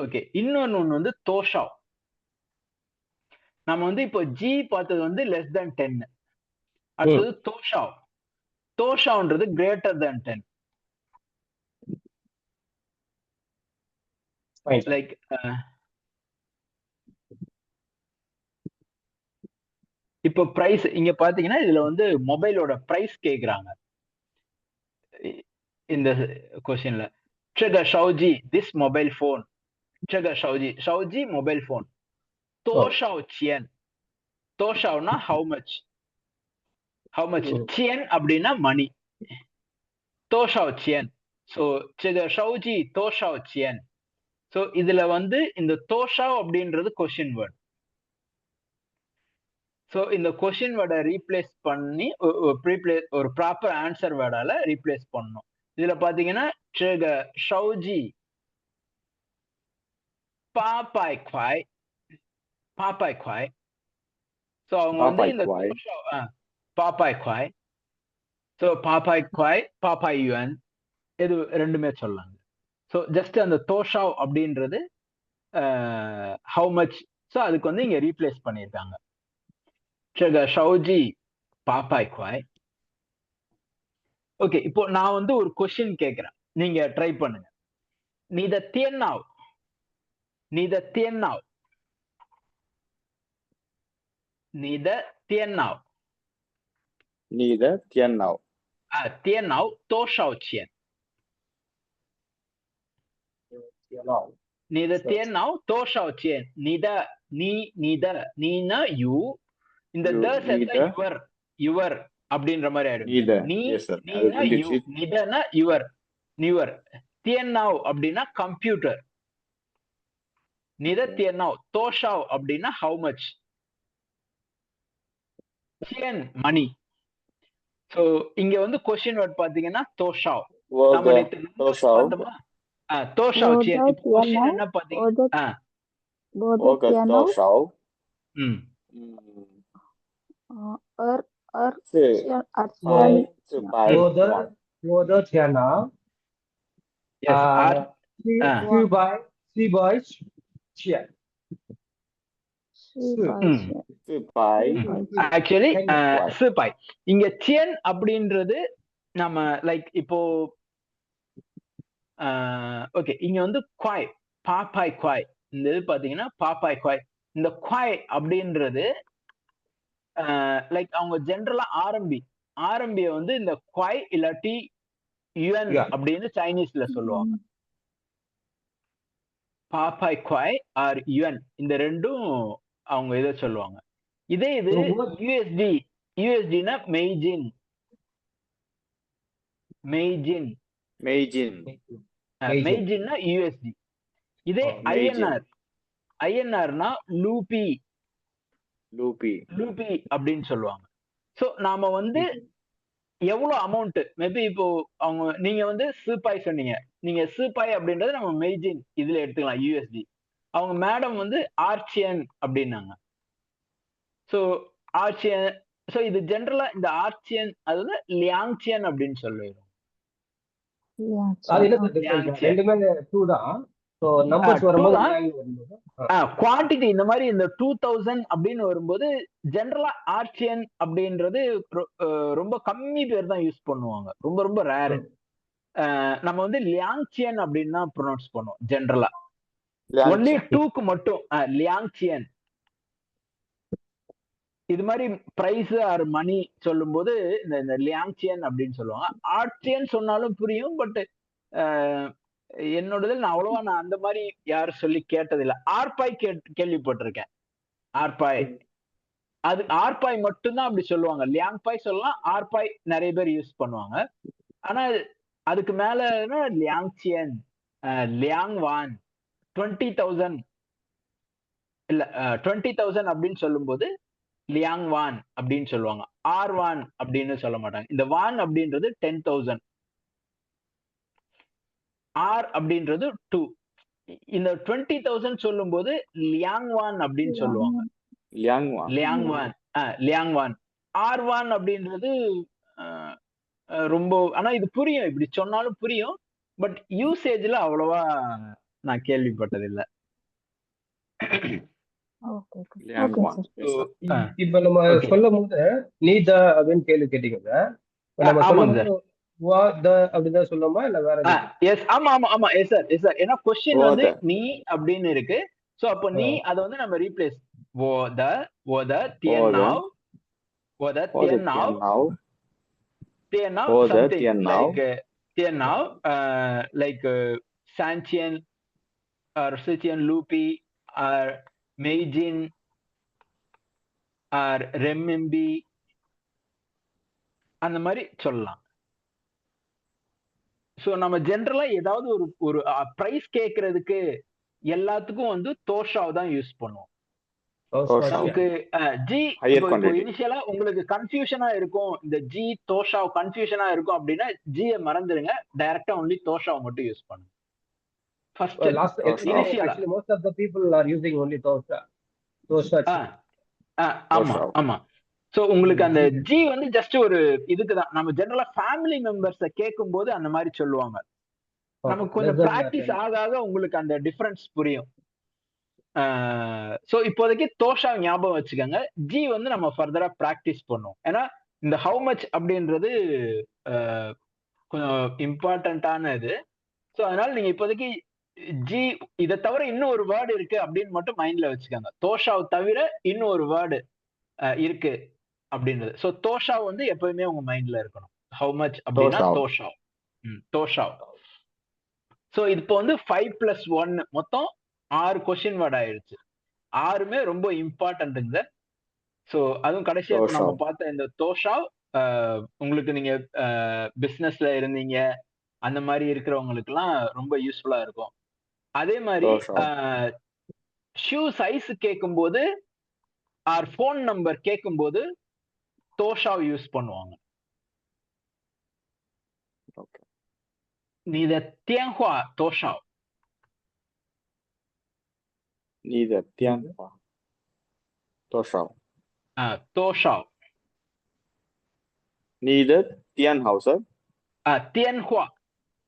ஓகே, இன்னொன்னு வந்து தோஷாவ். நம்ம வந்து இப்போ ஜி பார்த்தது வந்து லெஸ் தென் 10. அடுத்தது தோஷாவ். தோஷாவ்ன்றது கிரேட்டர் தென் 10. லைக் இப்போ பிரைஸ் இங்க பாத்தீங்கன்னா இதுல வந்து மொபைலோட பிரைஸ் கேக்குறாங்க இந்த கொஸ்டின்ல. ஷவுஜி திஸ் மொபைல் போன். ஷவுஜி மொபைல் போன். தோஷாவ் சியன். தோஷாவ்னா ஹவு மச், சியன் அப்படின்னா மணி. தோஷாவ் சியன். சோ ஷவுஜி தோஷாவ் சியன். சோ இதுல வந்து இந்த தோஷாவ் அப்படின்றது கொஸ்டின் வேர்ட். சோ இந்த கொஸ்டின் வேர்டை ரீப்ளேஸ் பண்ணி ஒரு ப்ராப்பர் ஆன்சர் வேர்டால ரீப்ளேஸ் பண்ணணும். இதுல பாத்தீங்கன்னா ஷவுஜி பாப்பாய் குவாய். பாப்பாய் குவாய். சோ அவங்க வந்து இந்த பாப்பாய் குவாய். சோ பாப்பாய் குவாய் பாப்பாய் யுவன் இது ரெண்டுமே சொல்லலாங்க. சோ ஜஸ்ட் அந்த தோஷாவ் அப்படின்றது ஹவு மச், சோ அதுக்கு வந்து இங்க ரீப்ளேஸ் பண்ணியிருக்காங்க. ஷவுஜி பாப்பாய் குவாய். ஓகே, இப்போ நான் வந்து ஒரு கொஸ்டின் கேட்கிறேன், நீங்க ட்ரை பண்ணுங்க. நீ த தியன்னாவ். நீ த தியன்னாவ். நீ த தியன்னாவ். நீ த தியன்னாவ். தியன்னாவ் தோஷாவ் சியன். நீ த தியன்னாவ் தோஷாவ் சியன். நீனா யூ, இந்த த சேர்த்தா யுவர் அப்படின்ற மாதிரி ஆயிடும். நீனா யூ, நிதனா யுவர். தியன்னாவ் அப்படின்னா கம்ப்யூட்டர். நித தியன்னாவ். தோஷாவ் அப்படின்னா ஹவு மச். சியன் மணி. சோ இங்க வந்து கொஸ்டின் வேர்ட் பாத்தீங்கன்னா தோஷாவ். தோஷாவ் சியன். இப்போ கொஸ்டின் என்ன பாத்தீங்கன்னா தோஷாவ். ஆக்சுவலி சிபாய். இங்க சியன் அப்படின்றது நம்ம லைக் இப்போ ஓகே, இங்க வந்து குவாய் பாப்பாய் குவாய். இந்த இது பாத்தீங்கன்னா பாப்பாய் குவாய். இந்த குவாய் அப்படின்றது லைக் அவங்க ஜெனரலா ஆரம்பிய வந்து இந்த குவாய் இல்லாட்டி யுஎன் அப்படின்னு சைனீஸ்ல சொல்லுவாங்க. பாப்பாய் குவாய் ஆர் யுஎன், இந்த ரெண்டும் அவங்க இதை சொல்லுவாங்க. இதே இது யூஎஸ்டினா மெய்ஜின்னா யூஎஸ்டி. இதே ஐஎன்ஆர்னா லூபி அப்படின்னு சொல்லுவாங்க. சோ நாம வந்து எவ்வளவு அமௌண்ட் மேபி இப்போ நீங்க வந்து சிபாய் சொன்னீங்க, நீங்க சிபாய் அப்படின்றது நம்ம மெய்ஜின் இதுல எடுத்துக்கலாம் யூஎஸ்டி. அவங்க மேடம் வந்து ஆர்ச்சியன் அப்படின்னாங்க. So Archean. சோ இது ஜெனரலா இந்த ஆர்ச்சியன் அது வந்து லியாங்சியன் அப்படின்னு சொல்லுவோம். ரெண்டுமே 2 தான். ஸோ நம்பர்ஸ் வரும்போது liang வரும்போது குவான்டிட்டி இந்த மாதிரி இந்த 2000 அப்படின்னு வரும்போது ஜென்ரலா ஆர்ச்சியன் அப்படின்றது ரொம்ப கம்மி பேர் தான் யூஸ் பண்ணுவாங்க, ரொம்ப ரொம்ப ரேர். நம்ம வந்து லியாங்சியன் அப்படின்னு தான் ப்ரொனவுன்ஸ் பண்ணுவோம் ஜென்ரலா. ஒன்லி டூக்கு மட்டும் லியாங்சியன். இது மாதிரி பிரைஸ் ஆர் மணி சொல்லும் போது இந்த லியாங்சியன் அப்படின்னு சொல்லுவாங்க. ஆர்ச்சியன் சொன்னாலும் புரியும், பட் என்னோடது நான் அந்த மாதிரி யாரும் சொல்லி கேட்டதில்லை. ஆர்பாய் கேள்விப்பட்டிருக்கேன். ஆர்பாய், அது ஆர்பாய் மட்டும்தான் அப்படி சொல்லுவாங்க. லியாங்பாய் சொல்லலாம், ஆர்பாய் நிறைய பேர் யூஸ் பண்ணுவாங்க. ஆனா அதுக்கு மேல லியாங்சியன், லியாங்வான், 20,000 இல்ல 20,000 அப்படின்னு சொல்லும் போது லியாங்வான் அப்படின்னு சொல்லுவாங்க. ஆர்வான் அப்படின்னு சொல்ல மாட்டாங்க. இந்த வான் அப்படின்றது 10,000, ஆர் அப்படின்றது 2. இந்த 20,000 சொல்லும் போது லியாங்வான் அப்படின்னு சொல்லுவாங்க. லியாங்வான், லியாங்வான். ஆர்வான் அப்படின்றது ரொம்ப, ஆனா இது புரியும், இப்படி சொன்னாலும் புரியும், பட் யூசேஜ்ல அவ்வளவா நான் கேள்விப்பட்டதில்லை. இப்ப நம்ம சொல்லும் போது நீ த அப்படின்னு கேள்வி கேட்டீங்க. நம்ம சொல்லும் போது வா த அப்படிதான் சொல்லணுமா இல்ல வேற? எஸ், ஆமா ஆமா ஆமா, எஸ் சார், எஸ் சார். ஏன்னா கொஸ்டின் வந்து நீ அப்படின்னு இருக்கு. சோ அப்ப நீ அதை வந்து நம்ம ரீப்ளேஸ் ஓ த தியன் நாவ், ஓ த தியன் நாவ், தியன் நாவ் சம்திங் லைக் தியன் நாவ், லைக் சான்சியன் ஆர் சிச்சியன் லூபி ஆர் மெய்ஜின் ஆர் ரெம்மிம்பி, அந்த மாதிரி சொல்லலாம். சோ நம்ம ஜென்ரலா ஏதாவது ஒரு பிரைஸ் கேட்கறதுக்கு எல்லாத்துக்கும் வந்து தோஷாவ் தான் யூஸ் பண்ணுவோம். நமக்கு ஜி இனிஷியலா உங்களுக்கு கன்ஃபியூஷனா இருக்கும், இந்த ஜி தோஷாவ் கன்ஃபியூஷனா இருக்கும் அப்படின்னா ஜியை மறந்துடுங்க, டைரக்டா ஒன்லி தோஷாவ் மட்டும் யூஸ் பண்ணுங்க. ஃபர்ஸ்ட் இனிஷியலா most of the people are using only tosha. ஆமா ஆமா. சோ உங்களுக்கு அந்த ஜி வந்து ஜஸ்ட் ஒரு இதுக்குதான். நம்ம ஜெனரலா ஃபேமிலி மெம்பர்ஸ கேட்கும் போது அந்த மாதிரி சொல்லுவாங்க. நமக்கு கொஞ்சம் பிராக்டிஸ் ஆக ஆக உங்களுக்கு அந்த டிஃபரன்ஸ் புரியும். சோ இப்போதைக்கு தோஷா ஞாபகம் வச்சுக்கோங்க. ஜி வந்து நம்ம ஃபர்தரா பிராக்டிஸ் பண்ணுவோம். ஏன்னா இந்த ஹவு மச் அப்படின்றது கொஞ்சம் இம்பார்ட்டன்டான இது. சோ அதனால நீங்க இப்போதைக்கு ஜி இதை தவிர இன்னும் ஒரு வேர்டு இருக்கு அப்படின்னு மட்டும் மைண்ட்ல வச்சுக்கோங்க. தோஷாவை தவிர இன்னும் ஒரு வேர்டு இருக்கு அப்படின்றது. சோ தோஷாவ் வந்து எப்பவுமே உங்க மைண்ட்ல இருக்கணும். ஹவு மச் அப்படின்னா தோஷாவ், தோஷாவ். சோ இப்போ வந்து 5+1 மொத்தம் 6 கொஸ்டின் வேர்ட் ஆயிடுச்சு. 6மே ரொம்ப இம்பார்ட்டன்ட்டுங்க. சோ அதுவும் கடைசியா நம்ம பார்த்த இந்த தோஷாவ் உங்களுக்கு நீங்க பிசினஸ்ல இருந்தீங்க அந்த மாதிரி இருக்கிறவங்களுக்கு எல்லாம் ரொம்ப யூஸ்ஃபுல்லா இருக்கும். அதே மாதிரி ஷூ சைஸ் கேட்கும்போது ஆர் போன் நம்பர் கேட்கும்போது தோஷாவ் யூஸ் பண்ணுவாங்க. நீ த தியன்ஹுவா தோஷாவ், நீ த தியன்ஹுவா தோஷாவ், தோஷாவ். நீ த தியன்ஹாவ் சார், தியன்ஹுவா,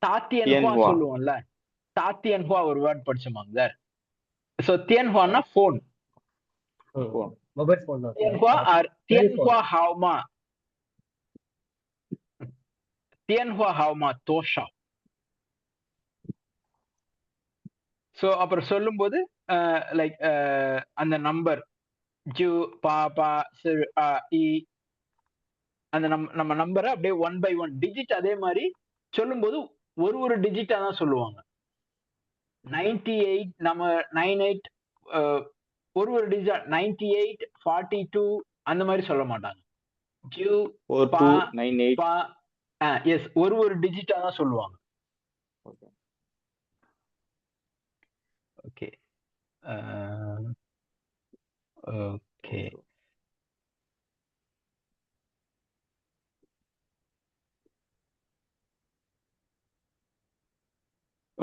தாத்தியன்ஹுவா சொல்லுவோம்ல, தாத்தியன்ஹுவா ஒரு வேர்ட் படிச்சோமாங்க சார். சோ தியன்ஹுவானா போன், மொபைல் போன். தியன்ஹுவா ஆர் தியன்ஹுவா ஹாவ்மா, தியன்ஹுவா ஹாவ்மா தோஷாவ். சோ அப்புறம் சொல்லும்போது லைக் அந்த நம்பர் ஜூ பாபா சிறு இ, அந்த நம்ம நம்பரை அப்படியே 1 by 1 டிஜிட் அதே மாதிரி சொல்லும்போது ஒரு டிஜிட்டா தான் சொல்லுவாங்க. 98 நம்ம 98 ஒரு டிஜிட் 98 42 அந்த மாதிரி சொல்ல மாட்டாங்க. ஜூ பா 98 எஸ் ஒரு டிஜிட்டா தான் சொல்லுவாங்க. Okay okay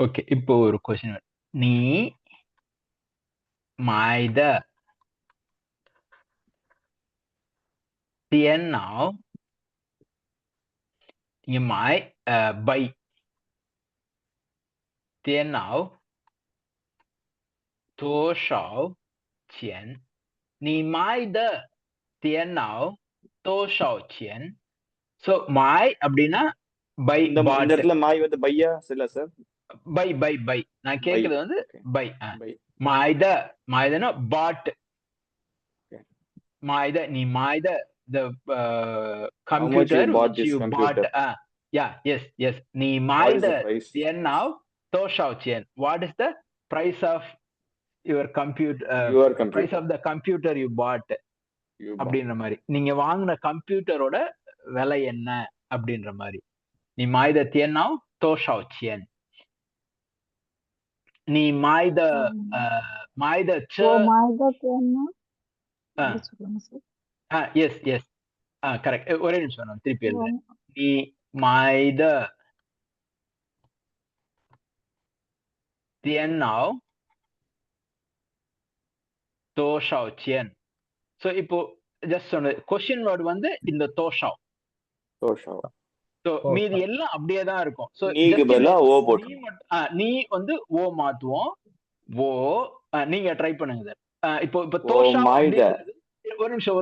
okay. இப்போ ஒரு கொஸ்டின், நீ மாய்த tiền nào, நீங்க மாய் buy, tiền nào 多少钱？你买的电脑多少钱？So my அப்படின்னா பை இந்த பாட் இடத்துல மாய் வந்து பையா இல்ல சார்? பை நான் கேக்குறது வந்து பை பை. மாய்தனா பாட் மாய்த நீ மாய்த the computer which you bought yes நீ மாய்த now 多少钱 what is the price of your computer price of the computer you bought அப்படின்ற மாதிரி நீங்க வாங்கின கம்ப்யூட்டரோட விலை என்ன அப்படின்ற மாதிரி நீ மாய்த now 多少钱 நீ மாய்த So மாய்த தேன்னா சொல்லுங்க சார். Yes correct. ஒரே நிமிஷம் நான் திருப்பி எழுதுறேன். நீ மாய்த电脑多少钱? So இப்போ ஜஸ்ட் சொன்ன கொஸ்டின் வேர்ட் வந்து இந்த தோஷா. So மீதி எல்லாம் அப்படியே தான் இருக்கும். So நீக்கு பதிலா ஓ போட்டு நீ வந்து ஓ மாத்துவோம். ஓ நீங்க ட்ரை பண்ணுங்க சார். இப்போ தோஷா ஒரு நிமிஷம்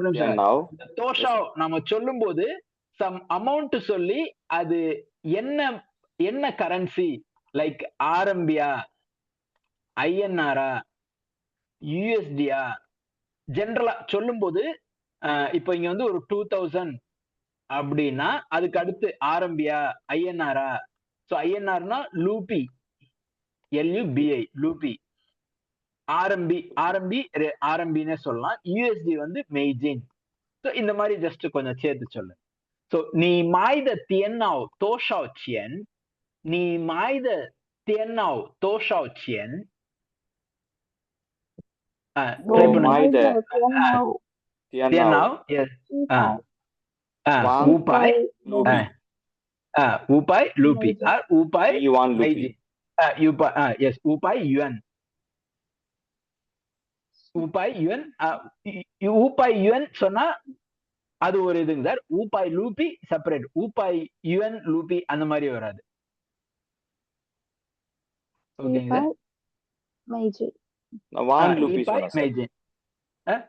தோஷா நாம சொல்லும் போது சம் அமௌண்ட் சொல்லி அது என்ன கரன்சி லைக் ஆர்எம்பியா ஐஎன்ஆரா யூஎஸ்டியா ஜெனரலா சொல்லும் போது இப்போ இங்க வந்து ஒரு 2000 அப்படின்னா அதுக்கு அடுத்து ஆர்எம்பியா ஐஎன்ஆரா சோ ஐஎன்ஆர்னா லூபி LUBI லூபி ஆர்எம்பின்னு சொல்லலாம் யூஎஸ்டி வந்து மெய்ஜின் சோ இந்த மாதிரி ஜஸ்ட் கொஞ்சம் சேர்த்து சொல்லு சோ நீ மாய்த தியன்னாவ் தோஷாவ் சியன் நீ மாய்த தியன்னாவ் தோஷாவ் சியன் தியன்னாவ் எஸ் ஊபாய் ஊபாய் லூபி ஆர் ஊபாய் மெய்ஜின் எஸ் ஊபாய் யுஎன் ஊபாய் யுஎன் சொன்னா அது ஒரு இதுங்க சார். ஊபாய் லூபி செப்பரேட், ஊபாய் யுஎன் லூபி அந்த மாதிரி வராது. ஓகேங்க சார்.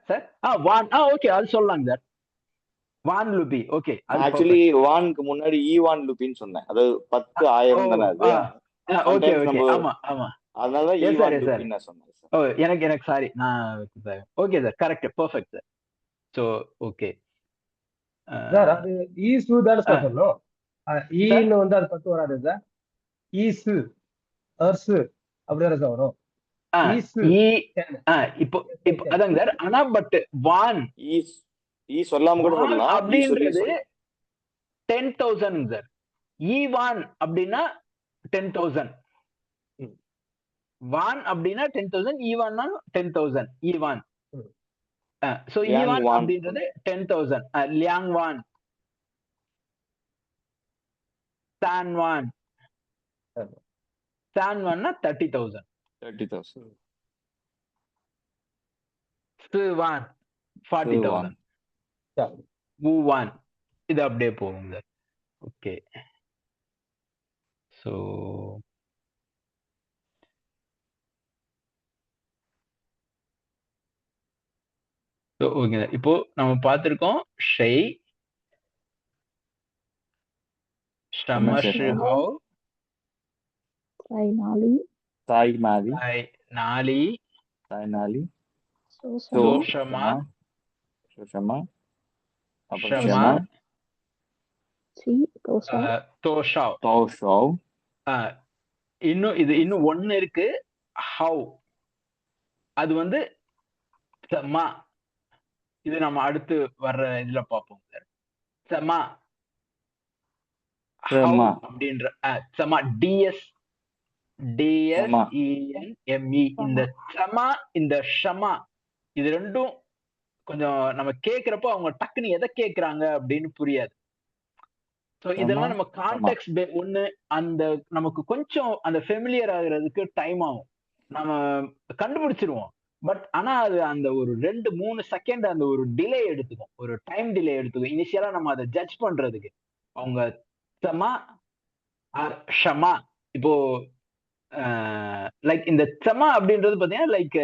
சார் வான் ஓகே அது சொல்லலாங்க சார். வான் லூபி ஓகே. ஆக்சுவலி வான்க்கு முன்னாடி வான் லூபின்னு சொன்னேன். அது 10,000 தானே அது. ஓகே ஓகே ஆமா அதனால ஈவான் லூபின்னு நான் சொன்னேன். ஓ எனக்கு சாரி நான் okay sir correct perfect sir. So okay sir அது ஈசு தான் சார் சொன்னோம். ஈன்னு வந்து அது 10 வராது சார். ஈசு அர்சு அப்படிதான் சார் வரும். இப்போ அதாங்க சார். ஆனா பட் வான் ஈ சொல்லாம கூட சொல்லலாம் அப்படின்றது 10,000 சார். ஈவான் அப்படின்னா 10,000. வான் அப்படின்னா 10,000, ஈவான்னா 10,000 ஈவான். சோ ஈவான் அப்படின்றது 10,000. லியாங் வான், சான் வான்னா 30,000. வான் 40,000. வான் இது அப்படியே போகும் சார். ஓகே சோ ஓகே இப்போ நம்ம பார்த்திருக்கோம் ஷெய் ஷமஷிஹோ நாலி சோஷமா தோஷாவ். இன்னும் ஒண்ணு இருக்கு ஹவ். அது வந்து சமா. இது நம்ம அடுத்து வர்ற இதுல பார்ப்போம் சார். சமா அப்படின்ற சமா DSENME இந்த சமா இந்த ஷமா இது ரெண்டும் கொஞ்சம் நம்ம கேக்குறப்போ அவங்க டக்குன்னு எதை கேக்குறாங்க அப்படின்னு புரியாது. சோ இதெல்லாம் நம்ம கான்டெக்ஸ்ட் ஒண்ணு அந்த நமக்கு கொஞ்சம் அந்த ஃபெமிலியர் ஆகுறதுக்கு டைம் ஆகும். நம்ம கண்டுபிடிச்சிருவோம். பட் ஆனா அது அந்த ஒரு 2-3 செகண்ட் அந்த ஒரு டிலே எடுத்துக்கும், ஒரு டைம் டிலே எடுத்துக்கும் இனிஷியலா நம்ம அதை ஜட்ஜ் பண்றதுக்கு. அவங்க சமா ஆர் ஷமா இப்போ லைக் இந்த செமா அப்படின்றது பாத்தீங்கன்னா லைக்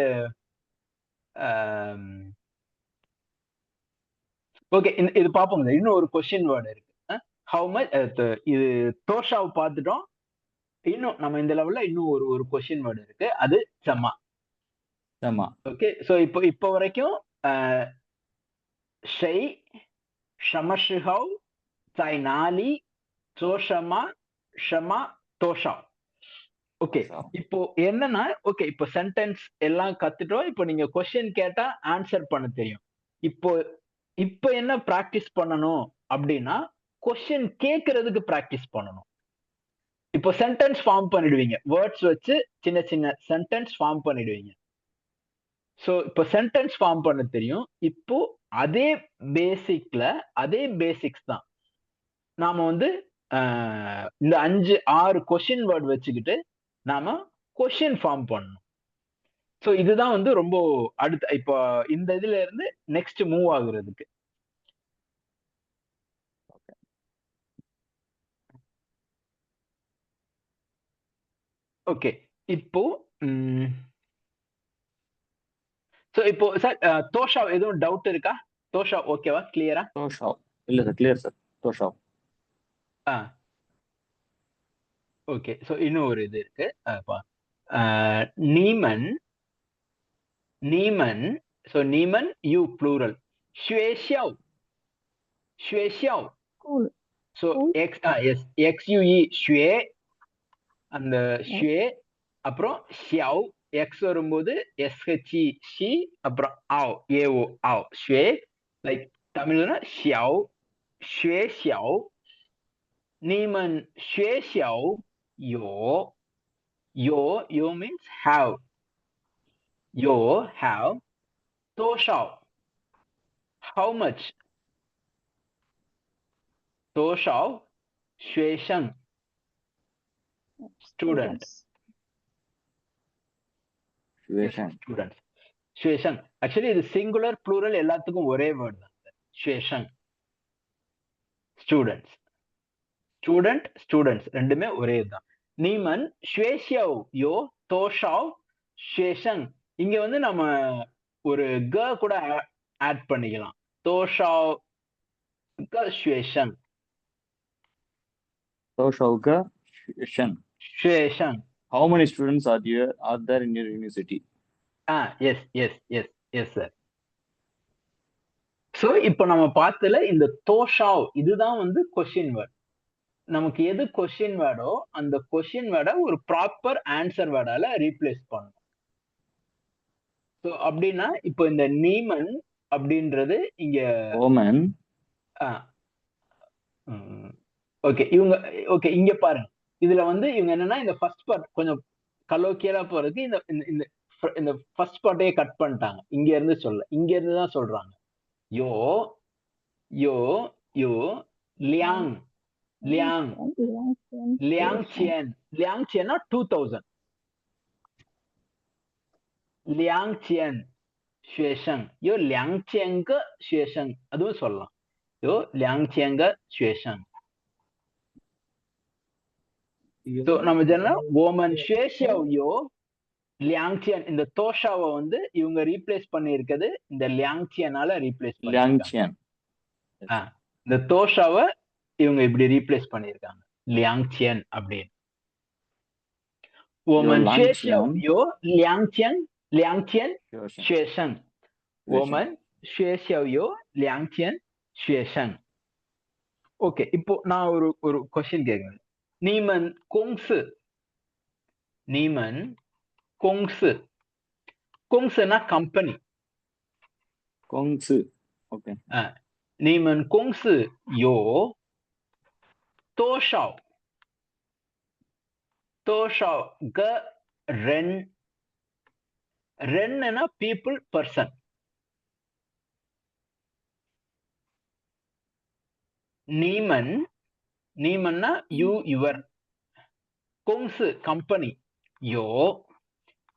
ஓகே இது பார்ப்போம். இன்னும் ஒரு கொஸ்டின் வேர்டு இருக்கு. ஹவு மச் இது தோஷாவை பார்த்துட்டோம். இன்னும் நம்ம இந்த லெவல்ல இன்னும் ஒரு கொஸ்டின் வேர்டு இருக்கு. அது செமா. ஆமா. ஓகே, ஸோ இப்போ வரைக்கும் ஷை, ஷமஷிஹவ், சைனாலி, சோஷமா, ஷமா, தோஷா. ஓகே, இப்போ என்னன்னா ஓகே இப்போ சென்டென்ஸ் எல்லாம் கத்துட்டோம். இப்போ நீங்க கொஸ்டின் கேட்டா ஆன்சர் பண்ண தெரியும். இப்போ என்ன பிராக்டிஸ் பண்ணணும் அப்படின்னா கொஸ்டின் கேட்கறதுக்கு பிராக்டிஸ் பண்ணணும். இப்போ சென்டென்ஸ் ஃபார்ம் பண்ணிடுவீங்க, வேர்ட்ஸ் வச்சு சின்ன சின்ன சென்டென்ஸ் ஃபார்ம் பண்ணிடுவீங்க. ஸோ இப்போ சென்டென்ஸ் ஃபார்ம் பண்ண தெரியும். இப்போ அதே பேசிக்ஸ் தான் நாம வந்து இந்த 5-6 கொஸ்டின் வேர்ட் வச்சுக்கிட்டு நாம கொஸ்டின் ஃபார்ம் பண்ணணும். ஸோ இதுதான் வந்து ரொம்ப அடுத்த இப்போ இந்த இதுல இருந்து நெக்ஸ்ட் மூவ் ஆகுறதுக்கு. ஓகே, இப்போ சோ இப்போ சார் தோஷா எதுவும் டவுட் இருக்கா? தோஷா ஓகேவா, கிளியரா? தோஷா இல்ல சார், கிளியர் சார். தோஷா. ஓகே, சோ இன்னும் ஒரு இது இருக்கு. நீமன், சோ நீமன் யூ ப்ளூரல். ஷுவேஷியாவ், சோ XUE ஷுவே, அந்த ஷுவே, அப்புறம் ஷியாவ், எக்ஸ் வரும்போது SHE ஷி, அப்புறம் ஆவ் AO ஆவ், ஷுவே. லைக் தமிழ்னா ஷியாவ், ஷுவே ஷியாவ். நீமன் ஷுவே ஷியாவ் யோ, யோ மீன்ஸ் have, யோ have. தோஷாவ், how much? தோஷாவ் ஷுவேஷன், student. Students. ஷுவேஷன் actually இது சிங்குலர் ப்ளூரல் எல்லாத்துக்கும் ஒரே வேர்ட் தான். ஷுவேஷன் ஸ்டூடெண்ட்ஸ் ரெண்டுமே ஒரே தான். நீமன் ஷுவேஷியாவ் யோ தோஷாவ் ஷுவேஷன். இங்க வந்து நம்ம ஒரு க கூட ஆட் பண்ணிக்கலாம். தோஷாவ் க ஷுவேஷன். தோஷாவ் க ஷுவேஷன். How many students are there in your university? Yes sir. So இப்போ நம்ம பார்த்ததுல இந்த தோஷாவ் இதுதான் வந்து கொஸ்டின் வேர்ட். நமக்கு எது கொஸ்டின் வேர்டோ அந்த கொஸ்டின் வேர்டை ஒரு ப்ராப்பர் ஆன்சர் வேர்டால ரீப்ளேஸ் பண்ணணும். சோ அப்படின்னா இப்போ இந்த நீமன் அப்படின்றது இங்க ஓமன். ஓகே இங்க பாருங்க. இதுல வந்து இவங்க என்னன்னா இந்த ஃபர்ஸ்ட் பார்ட் கொஞ்சம் கலோக்கியலா போறதுக்கு இந்த ஃபர்ஸ்ட் பார்ட்டையே கட் பண்ணிட்டாங்க. இங்க இருந்து தான் சொல்றாங்க. யோ லியாங் சியன். 2000. லியாங் சியன் ஷுவேஷன். யோ லியாங் சியங்க ஷுவேஷன் அதுவும் சொல்லலாம். யோ லியாங் சியங்க ஷுவேஷன். நம்ம ஜெனரல் ஓமன் ஷுவேஷியாவ் யோ லியாங்சியன். இந்த தோஷாவை வந்து இவங்க ரீப்ளேஸ் பண்ணியிருக்கிறது இந்த லியாங்சியனால ரீப்ளேஸ் பண்ணிருக்காங்க. இந்த தோஷாவை இவங்க இப்படி ரீப்ளேஸ் பண்ணிருக்காங்க லியாங்சியன் அப்படின்னு. ஓமன் ஷுவேஷியாவ் யோ லியாங்சியன் ஷுவேஷன். ஓமன் ஷுவேஷியாவ் யோ லியாங்சியன் ஷுவேஷன். ஓகே, இப்போ நான் ஒரு கொஸ்டின் கேட்கிறேன். நீமன் கொங்ஸுனா கம்பெனி. ஓகே. நீமன் கொங்ஸு யோ தோஷாவ் க ரென்னா பீப்புள் பர்சன். நீமன்னா யூ யுவர். கொங்ஸு கம்பெனி.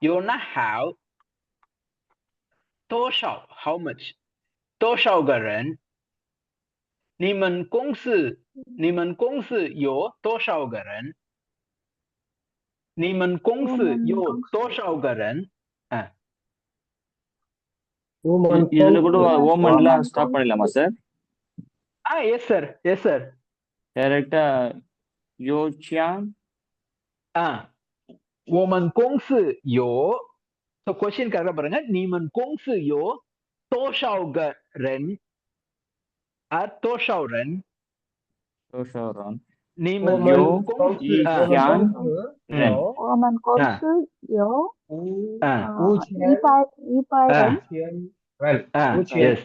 யோனா have. தோஷாவ் how much? தோஷாவ் க ரென். நீமன் கொங்ஸு யோ தோஷாவ் க ரென். 你们公司有多少个人？ woman இதுல கூட woman ஓமன்லாம் ஸ்டாப்公 பண்ணிடலாமா 司 sir? yes sir, yes sir. டைரக்டா யோசியான். 我们公司有 so question கரெக்டா பாருங்க. 你们公司有多少个人？多少人？ ஷோஷோரான் 你们 woman 有公司 一 woman 千 公司 人 有 我们公司有100人， yes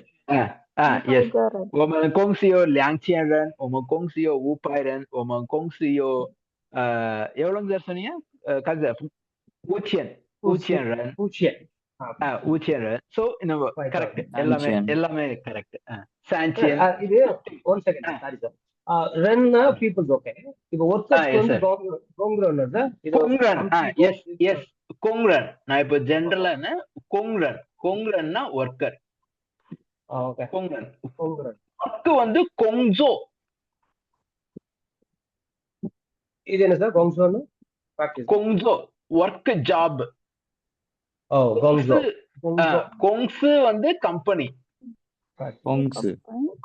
100个人， 我们公司有2000人，我们公司有500人，我们公司有எவ்வளவு சார் சொன்னீங்க? காசு 5000 人 5000 人. so இந்த கரெக்ட், எல்லாமே 3000. எல்லாமே கரெக்ட். 3000 இது one second sorry sir run people's okay இப்போ workers yes வந்து sir. கொங்கரன் இது கொங்கரன் எஸ் கொங்கரன். நான் இப்போ ஜெனரலா கொங்கரன், கொங்கரன்னா ஒர்க்கர். ஓகே கொங்கரன் கொங்கரன் ஒர்க் வந்து கொங்ஜோ. இது என்ன சார் கொங்சோன்னு practice கொங்ஜோ ஒர்க் ஜாப். ஓ கொங்சோ கொங்சோ கொங்சு வந்து கம்பெனி. கொங்சு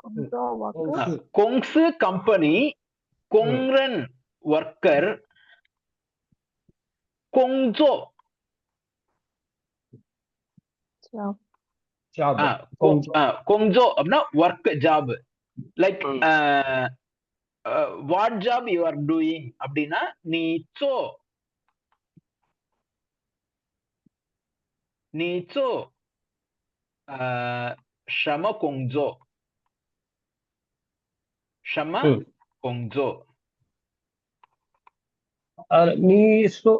工作 worker， கொங்சு கம்பெனி, கொங்கரன் ஒர்க்கர், கொங்ஜோ job， job கொங்ஜோ அப்படின்னா work job. Like what job you are doing அப்படின்னா நீ சோ什么工作 什么工作 நீ சோ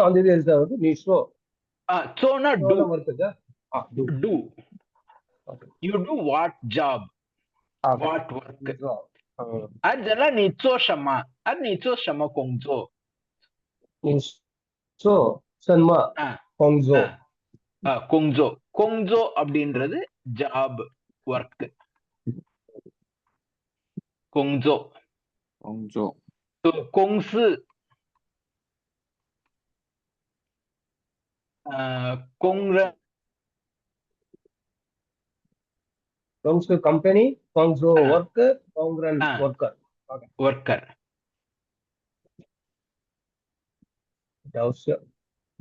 அந்த இது எழுத வந்து நீ so Sona do do work is do do okay you do what job okay what work job அதெல்லாம்你做什么你做什么工作你做什么工作工作工作அப்படின்றது job work 工作 கொங்சோ公司工人 கொங்சோ company கொங்சோ worker கொங்கரன் worker okay worker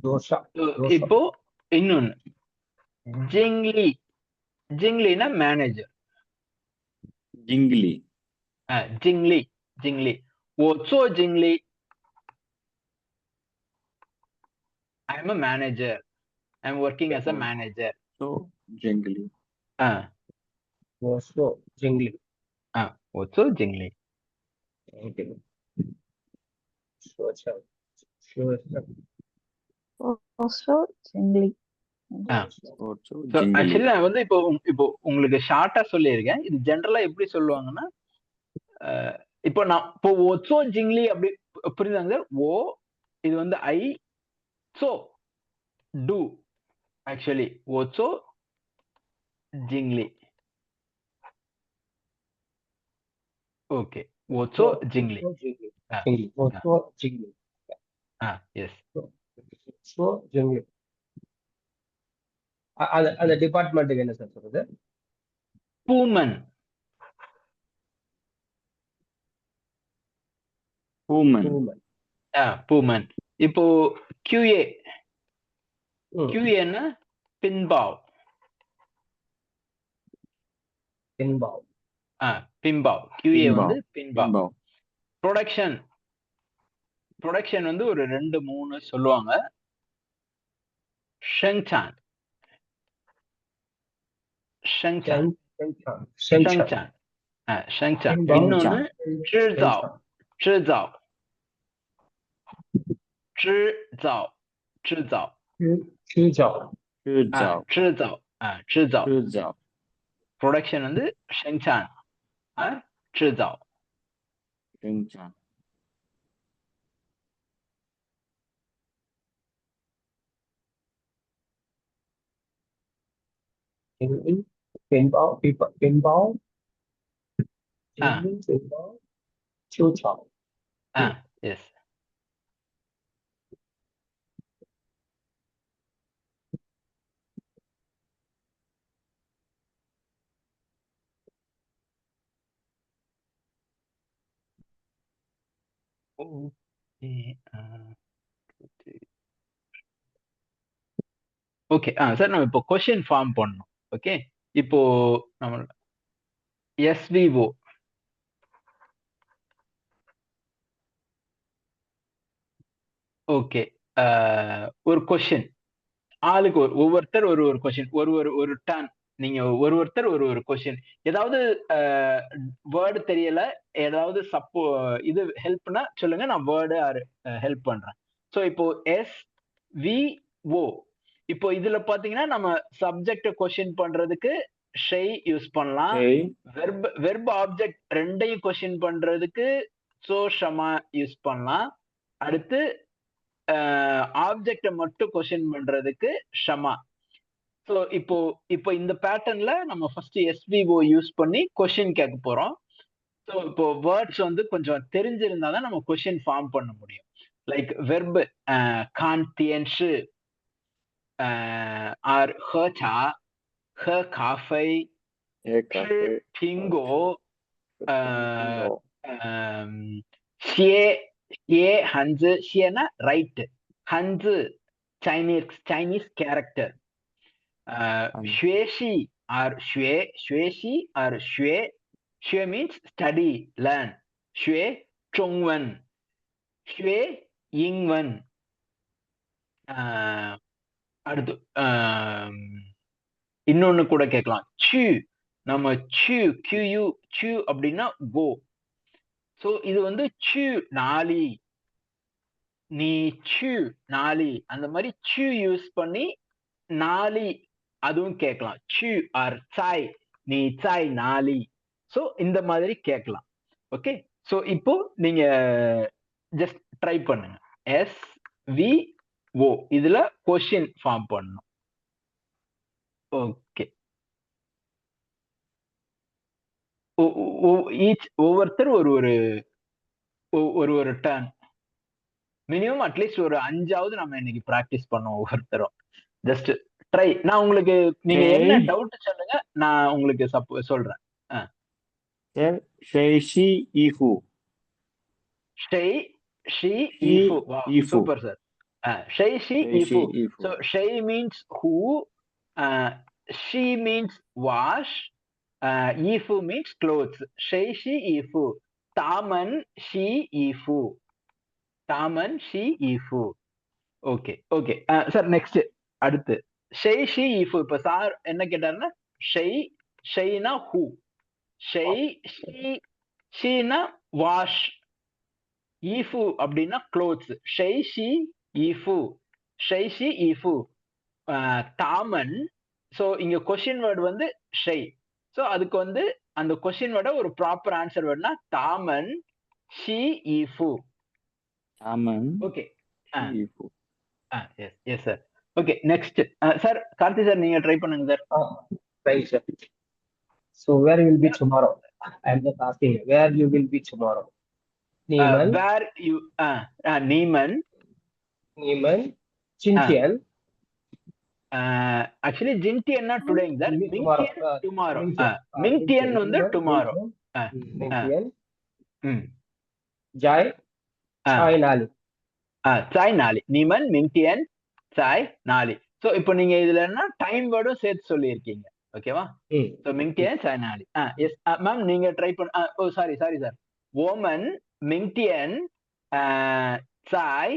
தோஷா இப்போ இன்னொன்னு ஜிங்லி. ஜிங்லினா மேனேஜர். ஜிங்கிலி ஜிங்லி ஜிங்லி 我做经理 I'm a manager. I'm working as a manager. So ஜிங்கிலி 我说经理我做经理 okay 说成我说经理， So, actually நான் வந்து இப்போ உங்களுக்கு ஷார்ட்டா சொல்லியிருக்கேன். இது ஜெனரலா எப்படி சொல்லுவாங்கன்னா இப்போ நான் இப்போ ஓ சோ ஜிங்லி அப்படி புரியுதாங்க சார்? ஓ இது வந்து ஐ, சோ டு ஆக்சுவலி ஓ சோ ஜிங்லி. ஓகே ஓ சோ ஜிங்லி.我说经理எஸ்说经理அந்த டிபார்ட்மெண்ட்டுக்கு என்ன சார் சொல்றது பூமன் ஹூமன் பூமன். இப்போ QA QAன்னா பின்பாவ். பின்பாவ் பின்பாவ் QA வந்து பின்பாவ். பின்பாவ் ப்ரொடக்ஷன் வந்து ஒரு 2-3 சொல்லுவாங்க. ஷங்சான் ஷங்சான் ஷங்சான் ஷங்சான். இன்னொன்னு ட்ரிசாவ் ட்ரிசாவ் ட்ரிசாவ் ட்ரிசாவ் ட்ரிசாவ் ட்ரிசாவ். ப்ரொடக்ஷன் வந்து ஷங்சான் ட்ரிசாவ். பின்பாவ் பின்பாவ் எஸ் ஓகே சார், நம்ம இப்போ கொஸ்டின் ஃபார்ம் பண்ணணும். ஓகே, இப்போ நம்ம எஸ்விஓ ஓகே, ஒரு கொஸ்டின் ஆளுக்கு ஒவ்வொருத்தர் ஒரு கொஸ்டின், ஒரு டர்ன், நீங்க ஒருத்தர் ஒரு கொஸ்டின், ஏதாவது வேர்டு தெரியல, ஏதாவது இது ஹெல்ப்னா சொல்லுங்க, நான் வேர்டு ஹெல்ப் பண்றேன். ஸோ இப்போ SVO, இப்போ இதுல பாத்தீங்கன்னா நம்ம சப்ஜெக்ட் கொஸ்டின் பண்றதுக்கு ஷை யூஸ் பண்ணலாம், வெர்ப் ஆப்ஜெக்ட் ரெண்டையும் கொஸ்டின் பண்றதுக்கு ஷமா யூஸ் பண்ணலாம், அடுத்து ஆப்ஜெக்ட மட்டும் கொஸ்டின் பண்றதுக்கு ஷமா. ஸோ இப்போ இந்த பேட்டர்ன்ல நம்ம ஃபர்ஸ்ட் SVO யூஸ் பண்ணி கொஸ்டின் கேட்க போறோம். ஸோ இப்போ வேர்ட்ஸ் வந்து கொஞ்சம் தெரிஞ்சிருந்தா தான் நம்ம கொஸ்டின் ஃபார்ம் பண்ண முடியும். லைக் வெர்ப் கான் தியன் ஷி, ஆர் ஹ சா, ஹ காஃபை, ஷி பிங்கோ, ஷியே ஷியே ஹன்ஸு, ஷியேனா ரைட், ஹன்ஸு Chinese character, Shweshi or Shwe, Shweshi or Shwe, Shwe means study, learn. Shwe Chongwan, Shwe Yingwan. அடுத்து இன்னொன்னு கூட கேட்கலாம், சு, நம்ம சு QU சு அப்படின்னா கோ. ஸோ இது வந்து சு நாளி, நீ சு நாளி, அந்த மாதிரி சு யூஸ் பண்ணி நாளி அதுவும் கேட்கலாம். சு ஆர் சாய், நீ சாய் நாளி. ஸோ இந்த மாதிரி கேட்கலாம். ஓகே, ஸோ இப்போ நீங்க ஜஸ்ட் ட்ரை பண்ணுங்க. SVO இதுல கொஸ்டின் ஃபார்ம் பண்ணணும். ஓகே, ஒவ்வொருத்தர் ஒரு டர்ன், மினிமம் அட்லீஸ்ட் ஒரு 5ஆவது நம்ம இன்னைக்கு பிராக்டிஸ் பண்ணோம் ஒவ்வொருத்தரும். Just try. நான் உங்களுக்கு, நீங்க என்ன டவுட் சொல்லுங்க, நான் உங்களுக்கு சொல்றேன். Super sir. ஷை ஷி இஃபு. So ஷை means who, she means wash, ifu means clothes. ஷை ஷி இஃபு, தாமன் ஷி இஃபு, தாமன் ஷி இஃபு. ஓகே ஓகே சார், நெக்ஸ்ட் அடுத்து ஷை ஷி இஃபு. இப்ப சார் என்ன கேட்டாருன்னா, ஷைனா ஹூ, ஷீனா வாஷ், ஈஃபு அப்படின்னா க்ளோத்ஸ். ஷை ஷி ஈஃபு, தாமன். ஸோ இங்க கொஸ்டின் வேர்டு வந்து ஷை. ஸோ அதுக்கு வந்து அந்த கொஸ்டின் வேர்டை ஒரு ப்ராப்பர் ஆன்சர் வேர்டுனா தாமன் ஷி ஈஃபு. Okay, yes sir. Okay, next sir Karthi sir, நீங்க ட்ரை பண்ணுங்க sir. Right, sir. So where you will be tomorrow? I am just asking you, where you will be tomorrow? Neiman. Where you Neiman, Jintian. Actually Jintian not today sir, tomorrow. Mingtian வந்து tomorrow. Mingtian. Jai. Chai Nali. Chai Nali. Neiman, Mingtian, Chai Nali. So இப்போ நீங்க இதுல என்ன time வேர்டும் சேர்த்து சொல்லி இருக்கீங்க. ஓகேவா? So Mingtian, Chai Nali. Yes ma'am, நீங்க ட்ரை பண்ண. Sorry sir. Woman, Mingtian, Chai,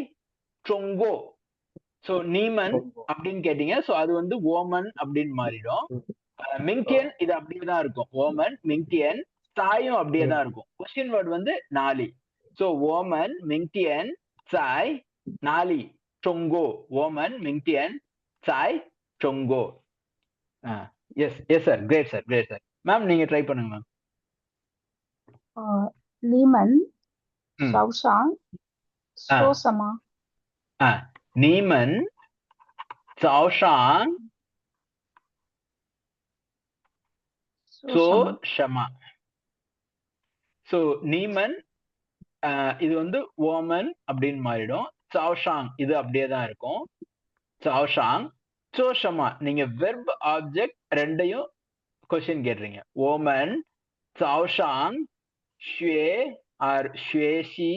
Chonggo. So நீமன் அப்படின்னு கேட்டீங்க, ஸோ அது வந்து ஓமன் அப்படின்னு மாறிடும். மிங்டியன் இது அப்படியே தான் இருக்கும். ஓமன், மிங்டியன், சாயும் அப்படியே தான் இருக்கும். கொஸ்டின் வேர்ட் வந்து நாளி. ஸோ ஓமன், மிங்டியன், சாய், நாளி, சொங்கோ. ஓமன், மிங்டியன், சாய், சொங்கோ. Yes sir, great sir. Ma'am நீங்க ட்ரை பண்ணுங்க மேம். நீமன், சௌஷாங், சோசமா. நீமன், சௌஷாங், சோஷமா. சோ நீமன் இது வந்து ஓமன் அப்படின்னு மாறிடும். சௌஷாங் இது அப்படியே தான் இருக்கும். சௌஷாங், சோஷமா. நீங்க வெர்ப் ஆப்ஜெக்ட் ரெண்டையும் கொஸ்டின் கேட்றீங்க. ஓமன், சௌஷாங், ஷ்வே ஆர் ஷ்வேஷி,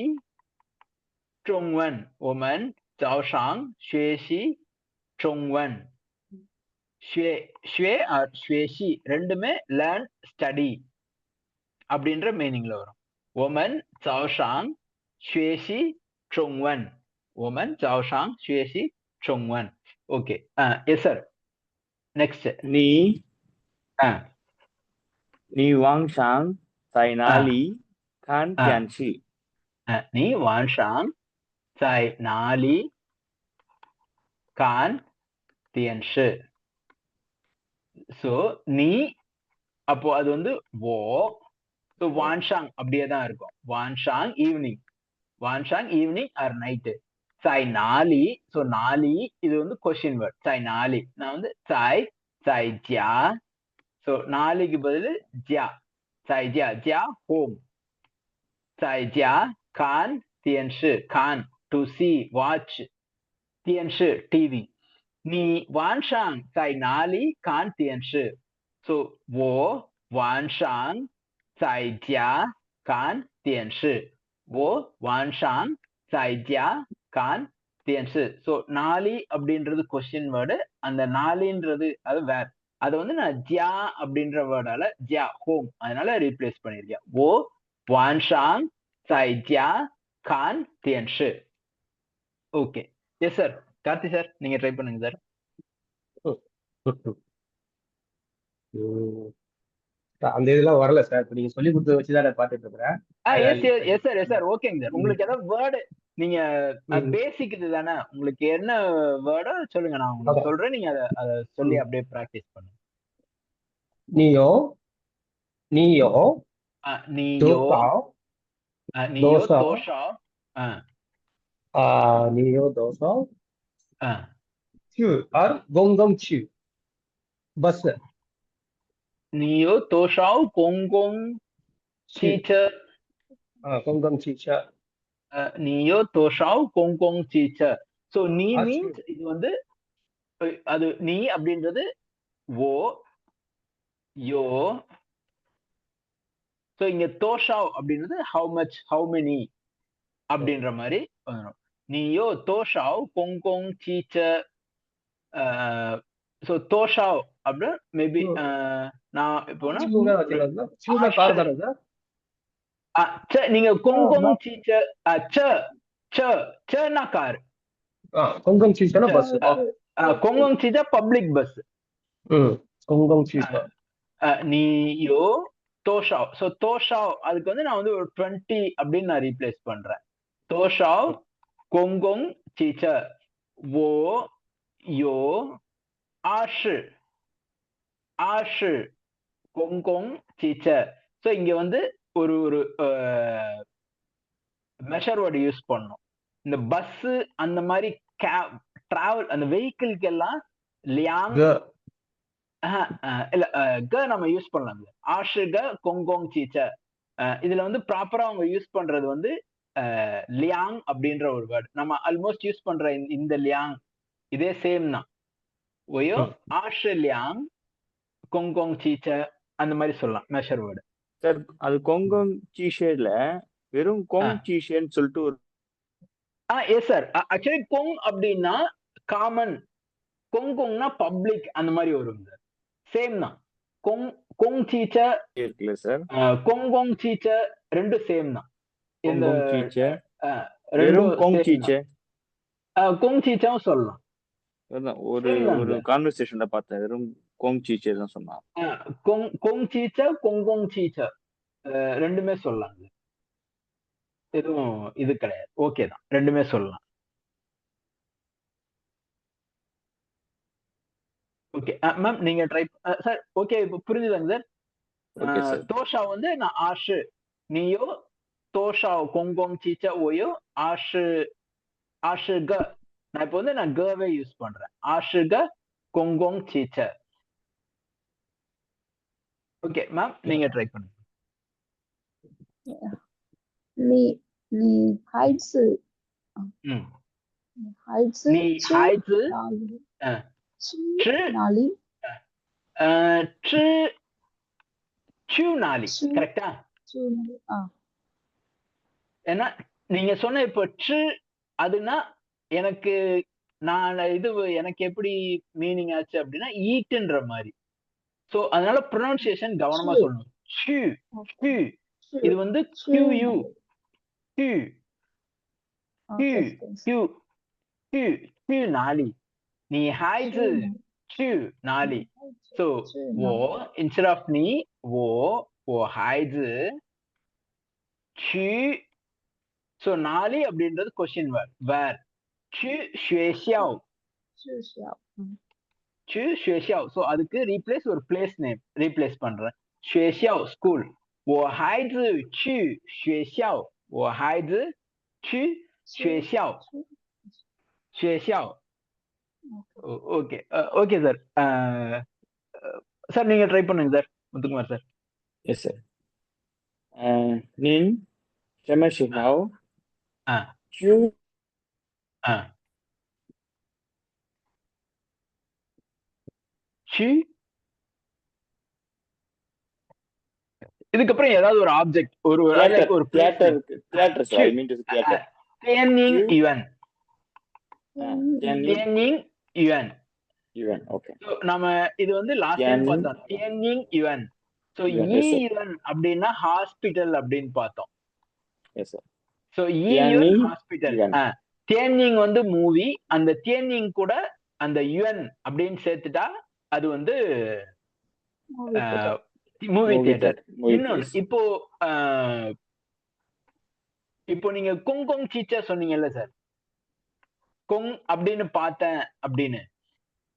中文我们早上学习中文学习ரெண்டுமே learn study அப்படின்ற மீனிங்ல வரும். 我们早上学习中文我们早上学习中文 okay yes sir next 你晚上在哪里看电视？你晚上在哪里看电视 so நீ அப்போ அது வந்து wo so 晚上அப்படியே தான் இருக்கும். 晚上 evening 晚上 evening or night 在哪里 so 哪里இது வந்து question word 在哪里நான் வந்து在家 so 哪里க்கு பதிலு家在家 home 在家看电视看 to see watch 电视 TV 你晚上在哪里看电视 so 我晚上在家看电视我晚上在家看电视 so நாளி அப்படின்றது கொஸ்டின் வேர்டு அந்த நாளின்றது அது வேர் அது வந்து நான் ஜியா அப்படின்ற வேர்டால ஜியா ஹோம் அதனால ரீப்ளேஸ் பண்ணிருக்கேன். ஓ வான்ஷாங்在家看电视 okay yes sir Karthi sir நீங்க ட்ரை பண்ணுங்க சார். அந்த இதெல்லாம் வரல சார். இப்ப நீங்க சொல்லி கொடுத்தத வச்சுதான் நான் பாத்துட்டு இருக்கிறேன். எஸ் சார் ஓகேங்க சார். உங்களுக்கு ஏதாவது வேர்டு நீங்க பேசிக் இதுதானே உங்களுக்கு என்ன வேர்டோ சொல்லுங்க நான் உங்களுக்கு சொல்றேன் நீங்க அத சொல்லி அப்படியே பிராக்டிஸ் பண்ணுங்க. நீயோ நீயோ தோசா தோஷா நீயோ தோசா और गोंगोंग ची बस நீயோ தோஷா கோங்கோங் டீச்சர் गोंगोंग टीचर நீயோ தோஷா கோங்கோங் டீச்சர். சோ நீ மீன்ஸ் இது வந்து அது நீ அப்படின்றது ஓ யோ சோ இங்க தோஷா அப்படின்றது ஹவு மச் ஹவு மெனி அப்படின்ற மாதிரி வரும். நீயோ தோஷா கோங்கோங் டீச்சர் சோ தோஷா அப்படி மேபி நான் இப்போ நீங்க கொங்கோங் டீச்சர் சனா கார் கொங்கோங் டீச்சர் பஸ் கொங்கோங் டீச்சர் பப்ளிக் பஸ் கொங்கோங் டீச்சர் நீயோ தோஷா சோ தோஷா அதுக்கு வந்து நான் வந்து ஒரு 20 அப்படின்னு நான் ரீப்ளேஸ் பண்றேன். தோஷா கொங்கோங் டீச்சர் ஓ யோ ஆஷு கொங்கோங் டீச்சர். சோ இங்க வந்து ஒரு மெஷர் வேர்டு யூஸ் பண்ணோம். இந்த பஸ் அந்த மாதிரி டிராவல் அந்த வெஹிக்கிள்க்கு எல்லாம் லியாங் இல்ல நம்ம யூஸ் பண்ணலாம். ஆஷுக கொங்கோங் டீச்சர் இதுல வந்து ப்ராப்பரா அவங்க யூஸ் பண்றது வந்து லியாங் அப்படின்ற ஒரு வேர்டு நம்ம ஆல்மோஸ்ட் யூஸ் பண்ற இந்த லியாங் இதே சேம் தான். ஒயோ ஆஷு லியாங் கொங்கோங் டீச்சர் அந்த மாதிரி சொல்லலாம் மெஷர் வேர்டு. சார் அது கொங்கோங் சீஷேல வெறும் கொங் சீஷேன்னு சொல்லிட்டு ஒரு எஸ் சார் ஆக்சுவலி கொங் அப்படின்னா காமன் கொங்கோங்னா பப்ளிக் அந்த மாதிரி வரும் சார். சேம் தான். கொங் டீச்சர் இருக்குல்ல சார் கொங்கோங் டீச்சர் ரெண்டும் சேம் தான். இந்த டீச்சர் வெறும் கொங் டீச்சர் கொங் டீச்சரும் சொல்லலாம். ஒரு கான்வர்சேஷன்ல பார்த்தேன் வெறும் கொங் டீச்சர் தான் சொன்னான். கொங் டீச்சர் கொங்கோங் டீச்சர் ரெண்டுமே சொல்லலாம். எதுவும் இது கிடையாது. ஓகே தான் ரெண்டுமே சொல்லலாம். ஓகே மேம் நீங்க ட்ரை சார். ஓகே இப்போ புரிஞ்சுதாங்க சார். தோஷா வந்து நான் ஆஷு நீயோ தோஷா கொங்கோங் டீச்சர் ஓயோ ஆஷு க நான் இப்போ வந்து நான் கவே யூஸ் பண்றேன். ஆஷு க கொங்கோங் டீச்சர். ஓகே மேம் நீங்க ட்ரை பண்ணுங்க.你孩子吃哪里去哪里கரெக்டா? ஏன்னா நீங்க சொன்ன இப்ப அதுனா எனக்கு நான் இது எனக்கு எப்படி மீனிங் ஆச்சு அப்படின்னா ஈட்டுன்ற மாதிரி. சோ அதனால ப்ரொனன்சியேஷன் கவனமா Chu. சொல்லணும். ஷு Okay. ஷு Chu. இது வந்து Chu. QU ஷு ஷு Okay. Thanks. ஷு ஷு ஷு நாளி. நீ ஹாய்ஸு Chu. ஷு நாளி. So Chu. 我 instead of 你我孩子去 so 哪里அப்படின்றது question where where 去学校 Chu xiao. 去学校 so அதுக்கு ரீப்ளேஸ் ஒரு பிளேஸ் நேம் ரீப்ளேஸ் பண்றேன் 学校 school 我孩子去学校我孩子去学校 学校 okay okay sir sir நீங்க ட்ரை பண்ணுங்க sir Muthukumar sir. Yes sir. நின் ஷமஷிஹாவ் ஆ ஷூ ஆ ஷி இதுக்கப்புறம் ஏதாவது ஒரு ஆப்ஜெக்ட் ஒரு like ஒரு theatre theatre sir. I mean to theatre. தியன்னிங் யுவன் தியன்னிங் தியன்னிங் யுவன். யுவன். ஓகே. So, நம்ம இது வந்து லாஸ்ட் டைம் தியன்னிங் பார்த்தோம் தியன்னிங் யுவன். சோ யுவன். இ எஸ் சார். யுவன் அப்படின்னா ஹாஸ்பிடல் அப்படின்னு பார்த்தோம். Yes sir. சோ இ யுவன் தியன்னிங் ஹாஸ்பிடல். யுவன். தியன்னிங் வந்து மூவி, அந்த தியன்னிங் கூட அந்த யுவன் அப்படின்னு சேர்த்துட்டா அது வந்து மூவி தியேட்டர். இன்னொன்னு இப்போ இப்போ நீங்க கொங் கொங் சீச்சா சொன்னீங்கல்ல சார், கொங் அப்படின்னு பார்த்தேன் அப்படின்னு,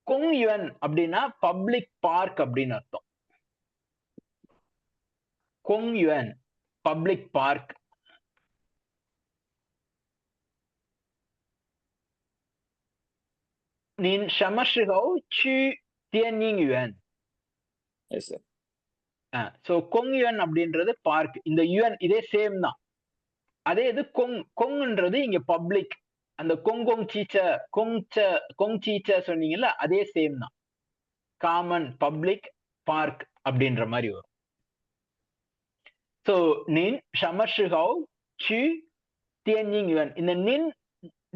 கொங் யுவன் அப்படின்னா பப்ளிக் பார்க் அப்படின்னு அர்த்தம். கொங் யுவன் பப்ளிக் பார்க். நீ 什么时候去电影院 எஸ் சார். சோ கொங் யுவன் அப்படின்றது பார்க், இந்த யுவன் இதே சேம் தான். அதே இது கொங் கொங்ன்றது இங்க பப்ளிக், அந்த கொங் கொங் சீச்சா கொங் சீச்சா சொன்னீங்கல்ல அதே சேம் தான். காமன் பப்ளிக் பார்க் அப்படின்ற மாதிரி வரும். சோ நின் 什么时候去电影院 இந்த நின்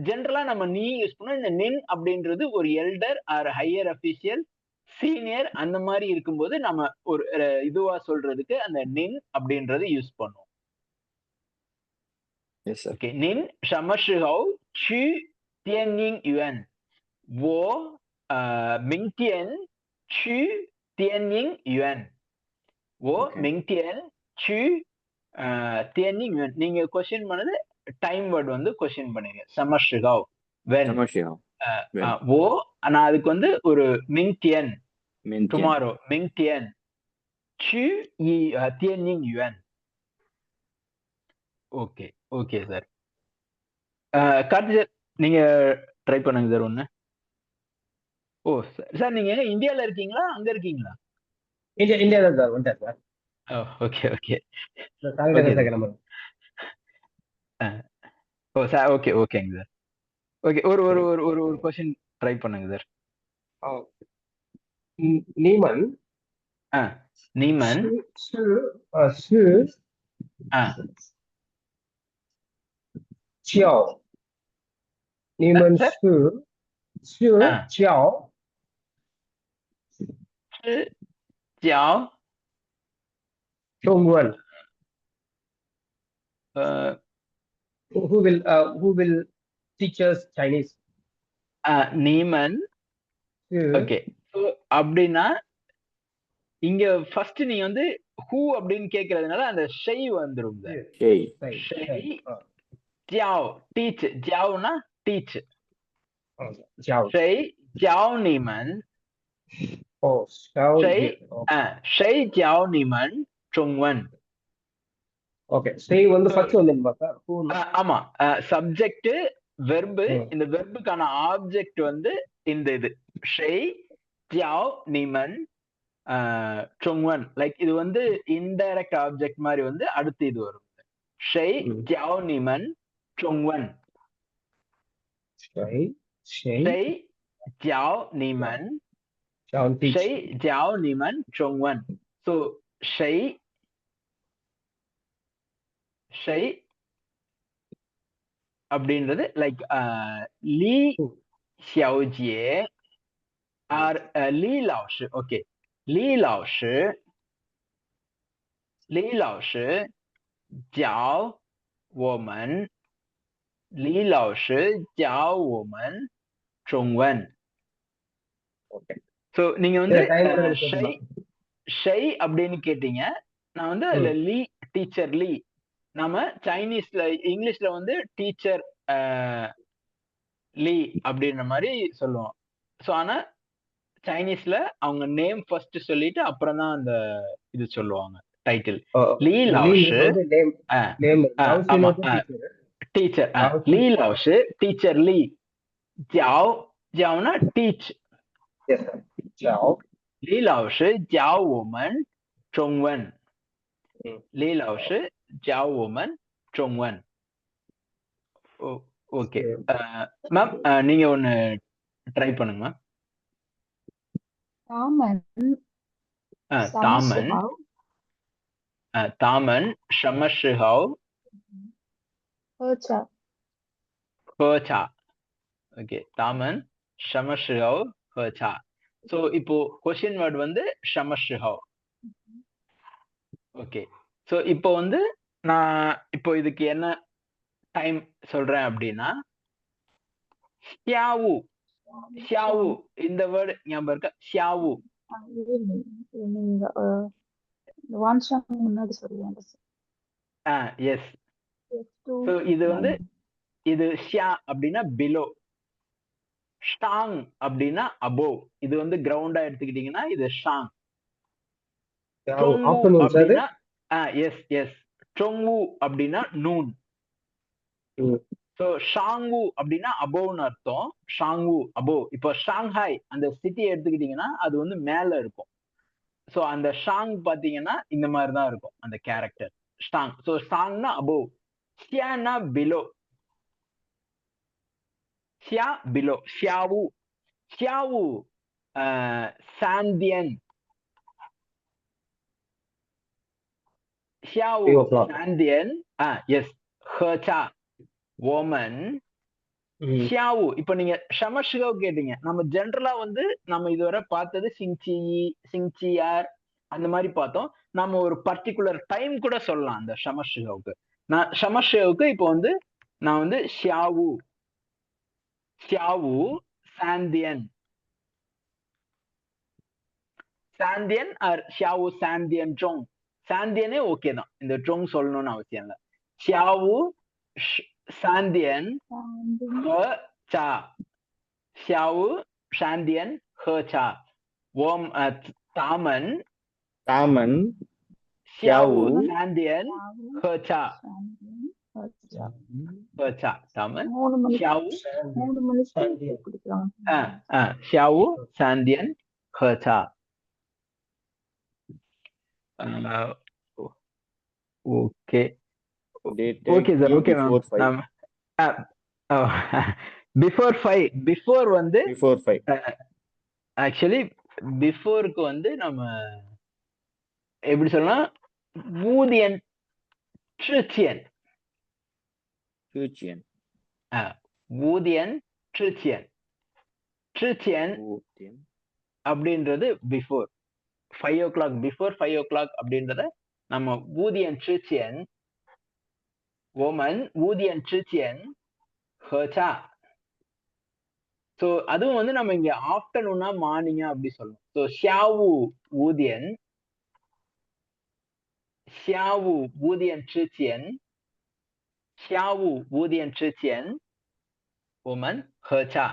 ஜென்ரலா நம்ம நீ யூஸ் பண்ணோம். இந்த நின் அப்படின்றது ஒரு elder or higher official senior அந்த மாதிரி இருக்கும்போது நம்ம ஒரு இதுவா சொல்றதுக்கு அந்த நின் அப்படின்றது யூஸ் பண்ணுவோம். S sir. ஓகே. நின் 什么时候去电影院我明天去电影院我明天去电影院. நீங்க கொஸ்டின் பண்ணது டைம் வேர்ட் வந்து கொஸ்டின் பண்ணீங்க 什么时候 when. 什么时候 我நான் அதுக்கு வந்து ஒரு 明天 明天 tomorrow 明天去电影院. Okay okay sir. Karthi sir நீங்க ட்ரை பண்ணுங்க சார் ஒண்ணு. ஓ சார் நீங்க இந்தியால இருக்கீங்களா அங்க இருக்கீங்களா? இந்தியா தான் சார் வந்துட்டேன் சார். Okay okay sir. ஓ சார் ஓகே ஓகேங்க சார். ஓகே ஒரு ஒரு ஒரு ஒரு ஒரு क्वेश्चन ட்ரை பண்ணுங்க சார். நீமன் நீமன் xiao நீமன் xiao jiao Zhongwen. Who will teach us Chinese? நீமன். ஓகே. சோ அப்படினா இங்க ஃபர்ஸ்ட் நீங்க வந்து who அப்படின்னு கேக்குறதுனால அந்த ஷெய் வந்துரும். ஷெய் jiao teach jiaoனா teach. jiao ஷெய் jiao நீமன். ஷெய் jiao நீமன் zhongwen. ஓகே. ஷெய் வந்து ஃபர்ஸ்ட் வந்துமா சார்? ஆமா. சப்ஜெக்ட் வெர்ப், இந்த வெர்புக்கான ஆப்ஜெக்ட் வந்து இந்த இது ஷெய் jiao நீமன் zhongwen. லைக் இது வந்து இன்டைரக்ட் ஆப்ஜெக்ட் மாதிரி வந்து அடுத்து இது வரும். ஷெய் jiao நீமன் zhongwen. ஷெய் jiao நீமன் ஷெய் jiao நீமன் zhongwen. சோ ஷெய் அப்படின்றது லைக் லீ xiaojie ஆர் லீ லாவ்ஷு. ஓகே, லீ லாவ்ஷு ஜாவ் ஓமன் லீ லாவ்ஷு ஜாவ் ஓமன் சொங்வன். ஓகே ஸோ நீங்க வந்து டைம் ஷை ஷை அப்படின்னு கேட்டீங்க. நான் வந்து அதுல லீ டீச்சர் லீ. நாம சைனீஸ்ல இங்கிலீஷ்ல வந்து டீச்சர் லீ அப்படின்ற மாதிரி சொல்லுவோம். ஸோ ஆனா சைனீஸ்ல அவங்க நேம் ஃபர்ஸ்ட் சொல்லிட்டு அப்புறம் தான் அந்த இது சொல்லுவாங்க, டைட்டில். லீ லாவ்ஷு ஆமா டீச்சர், லீ லாவ்ஷு டீச்சர் லீ ஜாவ் ஜாவ்னா டீச், லீ லாவ்ஷு ஜாவ் ஓமன் சொங்வன், லீ லாவ்ஷு ஜாவ் ஓமன் சொங்வன். ஓகே மேம், நீங்க ஒன்னு ட்ரை பண்ணுங்க மேம். தாமன் தாமன் தாமன் ஷமஷிஹாவ் ஹர்ச்சா ஹர்ச்சா. ஓகே, தாமன் ஷமஷிஹாவ் ஹர்ச்சா. ஸோ இப்போ கொஸ்டின் வேர்ட் வந்து ஷமஷிஹாவ். ஓகே, ஸோ இப்போ வந்து நான் இப்போ இதுக்கு என்ன டைம் சொல்றேன் அப்படின்னா, xiawu xiawu இந்த வேர்டு ஞாபகம் இருக்கா? xiawu நீங்க வான்ஷாங் முன்னாடி சொல்லுவாங்க. எஸ். ஸோ இது வந்து இது ஷியா அப்படின்னா பிலோ, ஷாங் அப்படின்னா அபோவ். இது வந்து கிரவுண்டா எடுத்துக்கிட்டீங்கன்னா இது ஷாங். அப்படின்னா எஸ் எஸ் சொங்வு அப்படின்னா நூன். ஸோ ஷாங்வு அப்படின்னா அபோவ்னு அர்த்தம். ஷாங்வு அபோவ். இப்போ ஷாங்ஹாய் அந்த சிட்டி எடுத்துக்கிட்டீங்கன்னா அது வந்து மேல இருக்கும். ஸோ அந்த ஷாங் பாத்தீங்கன்னா இந்த மாதிரி தான் இருக்கும் அந்த கேரக்டர் ஷாங். ஸோ ஷாங்னா அபோவ், ஷியானா பிலோ. ஷியா பிலோ, ஷியாவு ஷியாவு சாந்தியன், ஷியாவு சாந்தியன் எஸ் ஹர்ச்சா ஓமன் ஷியாவு. இப்போ நீங்க ஷமஷிகாவ் கேட்டீங்க. நம்ம ஜென்ரலா வந்து நம்ம இதுவரை பார்த்தது சிங்சி சிங்சியார் அந்த மாதிரி பார்த்தோம். நம்ம ஒரு பர்டிகுலர் டைம் கூட சொல்லலாம் அந்த ஷமஷிகாவுக்கு. நான் ஷமஷிகாவுக்கு இப்போ வந்து நான் வந்து ஷியாவு ஷியாவு சாந்தியன் சாந்தியன் ஆர் ஷியாவு சாந்தியன் ஜோங். சாந்தியனே ஓகே தான், இந்த ஜோங் சொல்லணும்னு அவசியம் இல்லை. ஷியாவு சாந்தியன் ஹர்ச்சா, ஷியாவு சாந்தியன் ஹர்ச்சா ஓம் தாமன் தாமன் ஷியாவு சாந்தியன் ஹர்ச்சா ஹர்ச்சா தாமன் ஷியாவு ஷியாவு சாந்தியன் ஹர்ச்சா. Okay okay sir, okay ma'am. Before 5 before வந்து ஆக்சுவலி பிஃபோருக்கு வந்து நம்ம எப்படி சொல்லலாம், வூதியன் ட்ரிச்சியன் வூதியன் ட்ரிச்சியன் ட்ரிச்சியன் அப்படின்றது பிஃபோர் 5 o'clock, பிஃபோர் 5 o'clock அப்படின்றத நம்ம வூதியன் ட்ரிச்சியன் ஓமன் வூதியன் ட்ரிச்சியன் ஹர்ச்சா. ஸோ அதுவும் வந்து நம்ம இங்க ஆஃப்டர்நூனா மார்னிங்கா அப்படி சொல்லணும். ஸோ ஷியாவு வூதியன் ஷியாவு வூதியன் ட்ரிச்சியன் ஷியாவு வூதியன் ட்ரிச்சியன் ஓமன் ஹர்ச்சா.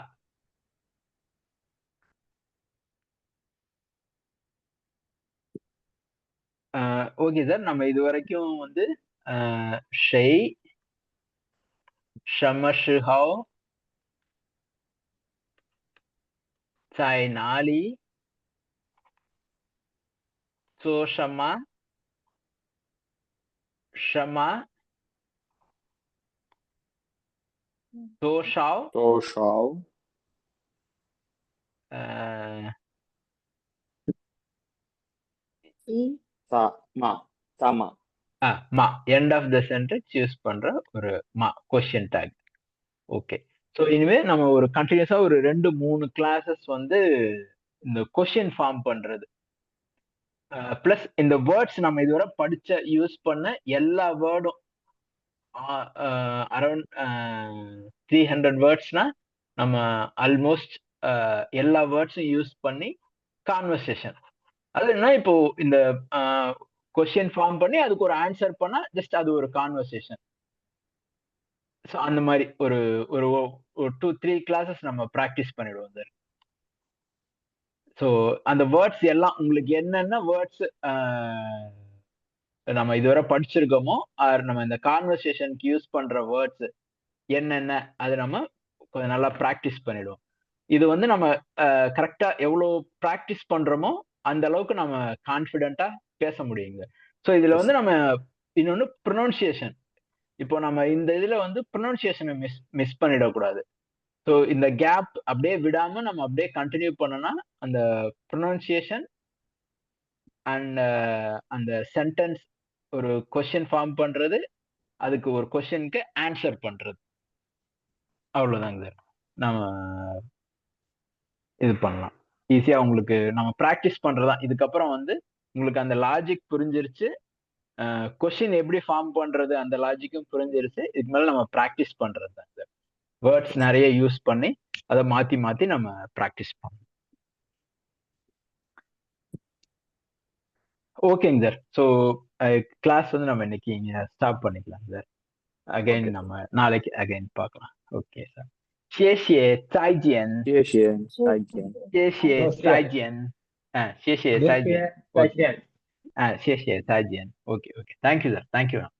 ஓகே சார், நம்ம இது வரைக்கும் வந்து ஷெய் ஷமஷிஹாவ்在哪里做什么什么多少மா end of the sentence use பண்ற ஒரு மா கொஸ்டின் டேக். ஓகே. ஸோ இனிமே நம்ம ஒரு கண்டினியூஸா ஒரு 2-3 கிளாஸஸ் வந்து இந்த கொஸ்டின் ஃபார்ம் பண்றது பிளஸ் இந்த வேர்ட்ஸ் நம்ம இதுவரை படிச்ச யூஸ் பண்ண எல்லா வேர்டும் அரௌண்ட் 300 வேர்ட்ஸ்னா நம்ம ஆல்மோஸ்ட் எல்லா வேர்ட்ஸும் யூஸ் பண்ணி கான்வர்சேஷன். அது என்ன, இப்போ இந்த கொஸ்டின் ஃபார்ம் பண்ணி அதுக்கு ஒரு ஆன்சர் பண்ணா ஜஸ்ட் அது ஒரு கான்வர்சேஷன். ஸோ அந்த மாதிரி ஒரு ஒரு 2-3 கிளாஸஸ் நம்ம ப்ராக்டிஸ் பண்ணிடுவோம் சார். ஸோ அந்த வேர்ட்ஸ் எல்லாம் உங்களுக்கு என்னென்ன வேர்ட்ஸ் நம்ம இதுவரை படிச்சிருக்கோமோ ஆர் நம்ம இந்த கான்வர்சேஷனுக்கு யூஸ் பண்ற வேர்ட்ஸ் என்னென்ன அது நம்ம கொஞ்சம் நல்லா ப்ராக்டிஸ் பண்ணிடுவோம். இது வந்து நம்ம கரெக்டா எவ்வளோ ப்ராக்டிஸ் பண்றோமோ அந்த அளவுக்கு நம்ம கான்ஃபிடென்ட்டா பேச முடியுங்க. ஸோ இதுல வந்து நம்ம இன்னொன்னு ப்ரொனவுன்சியேஷன். இப்போ நம்ம இந்த இதுல வந்து ப்ரொனவுன்சியேஷனை மிஸ் பண்ணிடக்கூடாது. ஸோ இந்த கேப் அப்படியே விடாம நம்ம அப்படியே கண்டினியூ பண்ணோம்னா அந்த ப்ரொனவுன்சியேஷன் அண்ட் அந்த சென்டென்ஸ் ஒரு கொஸ்டின் ஃபார்ம் பண்றது, அதுக்கு ஒரு கொஸ்டினுக்கு ஆன்சர் பண்றது, அவ்வளவுதாங்க சார். நம்ம இது பண்ணலாம் ஈஸியா. உங்களுக்கு நம்ம ப்ராக்டிஸ் பண்றதுதான். இதுக்கப்புறம் வந்து உங்களுக்கு அந்த லாஜிக் புரிஞ்சிருச்சு, கொஸ்டின் எப்படி ஃபார்ம் பண்றது அந்த லாஜிக்கும் புரிஞ்சிருச்சு. இதுக்கு மேல நம்ம ப்ராக்டிஸ் பண்றது தான் சார். வேர்ட்ஸ் நிறைய யூஸ் பண்ணி அதை மாத்தி மாத்தி நம்ம ப்ராக்டிஸ் பண்ணணும். ஓகேங்க சார். ஸோ கிளாஸ் வந்து நம்ம இன்னைக்கு இங்க ஸ்டாப் பண்ணிக்கலாம் சார். அகைன் நம்ம நாளைக்கு அகைன் பார்க்கலாம். Okay sir. 谢谢再见。谢谢再见。谢谢再见。谢谢再见。再见。谢谢再见。OK OK. Thank you sir. Thank you.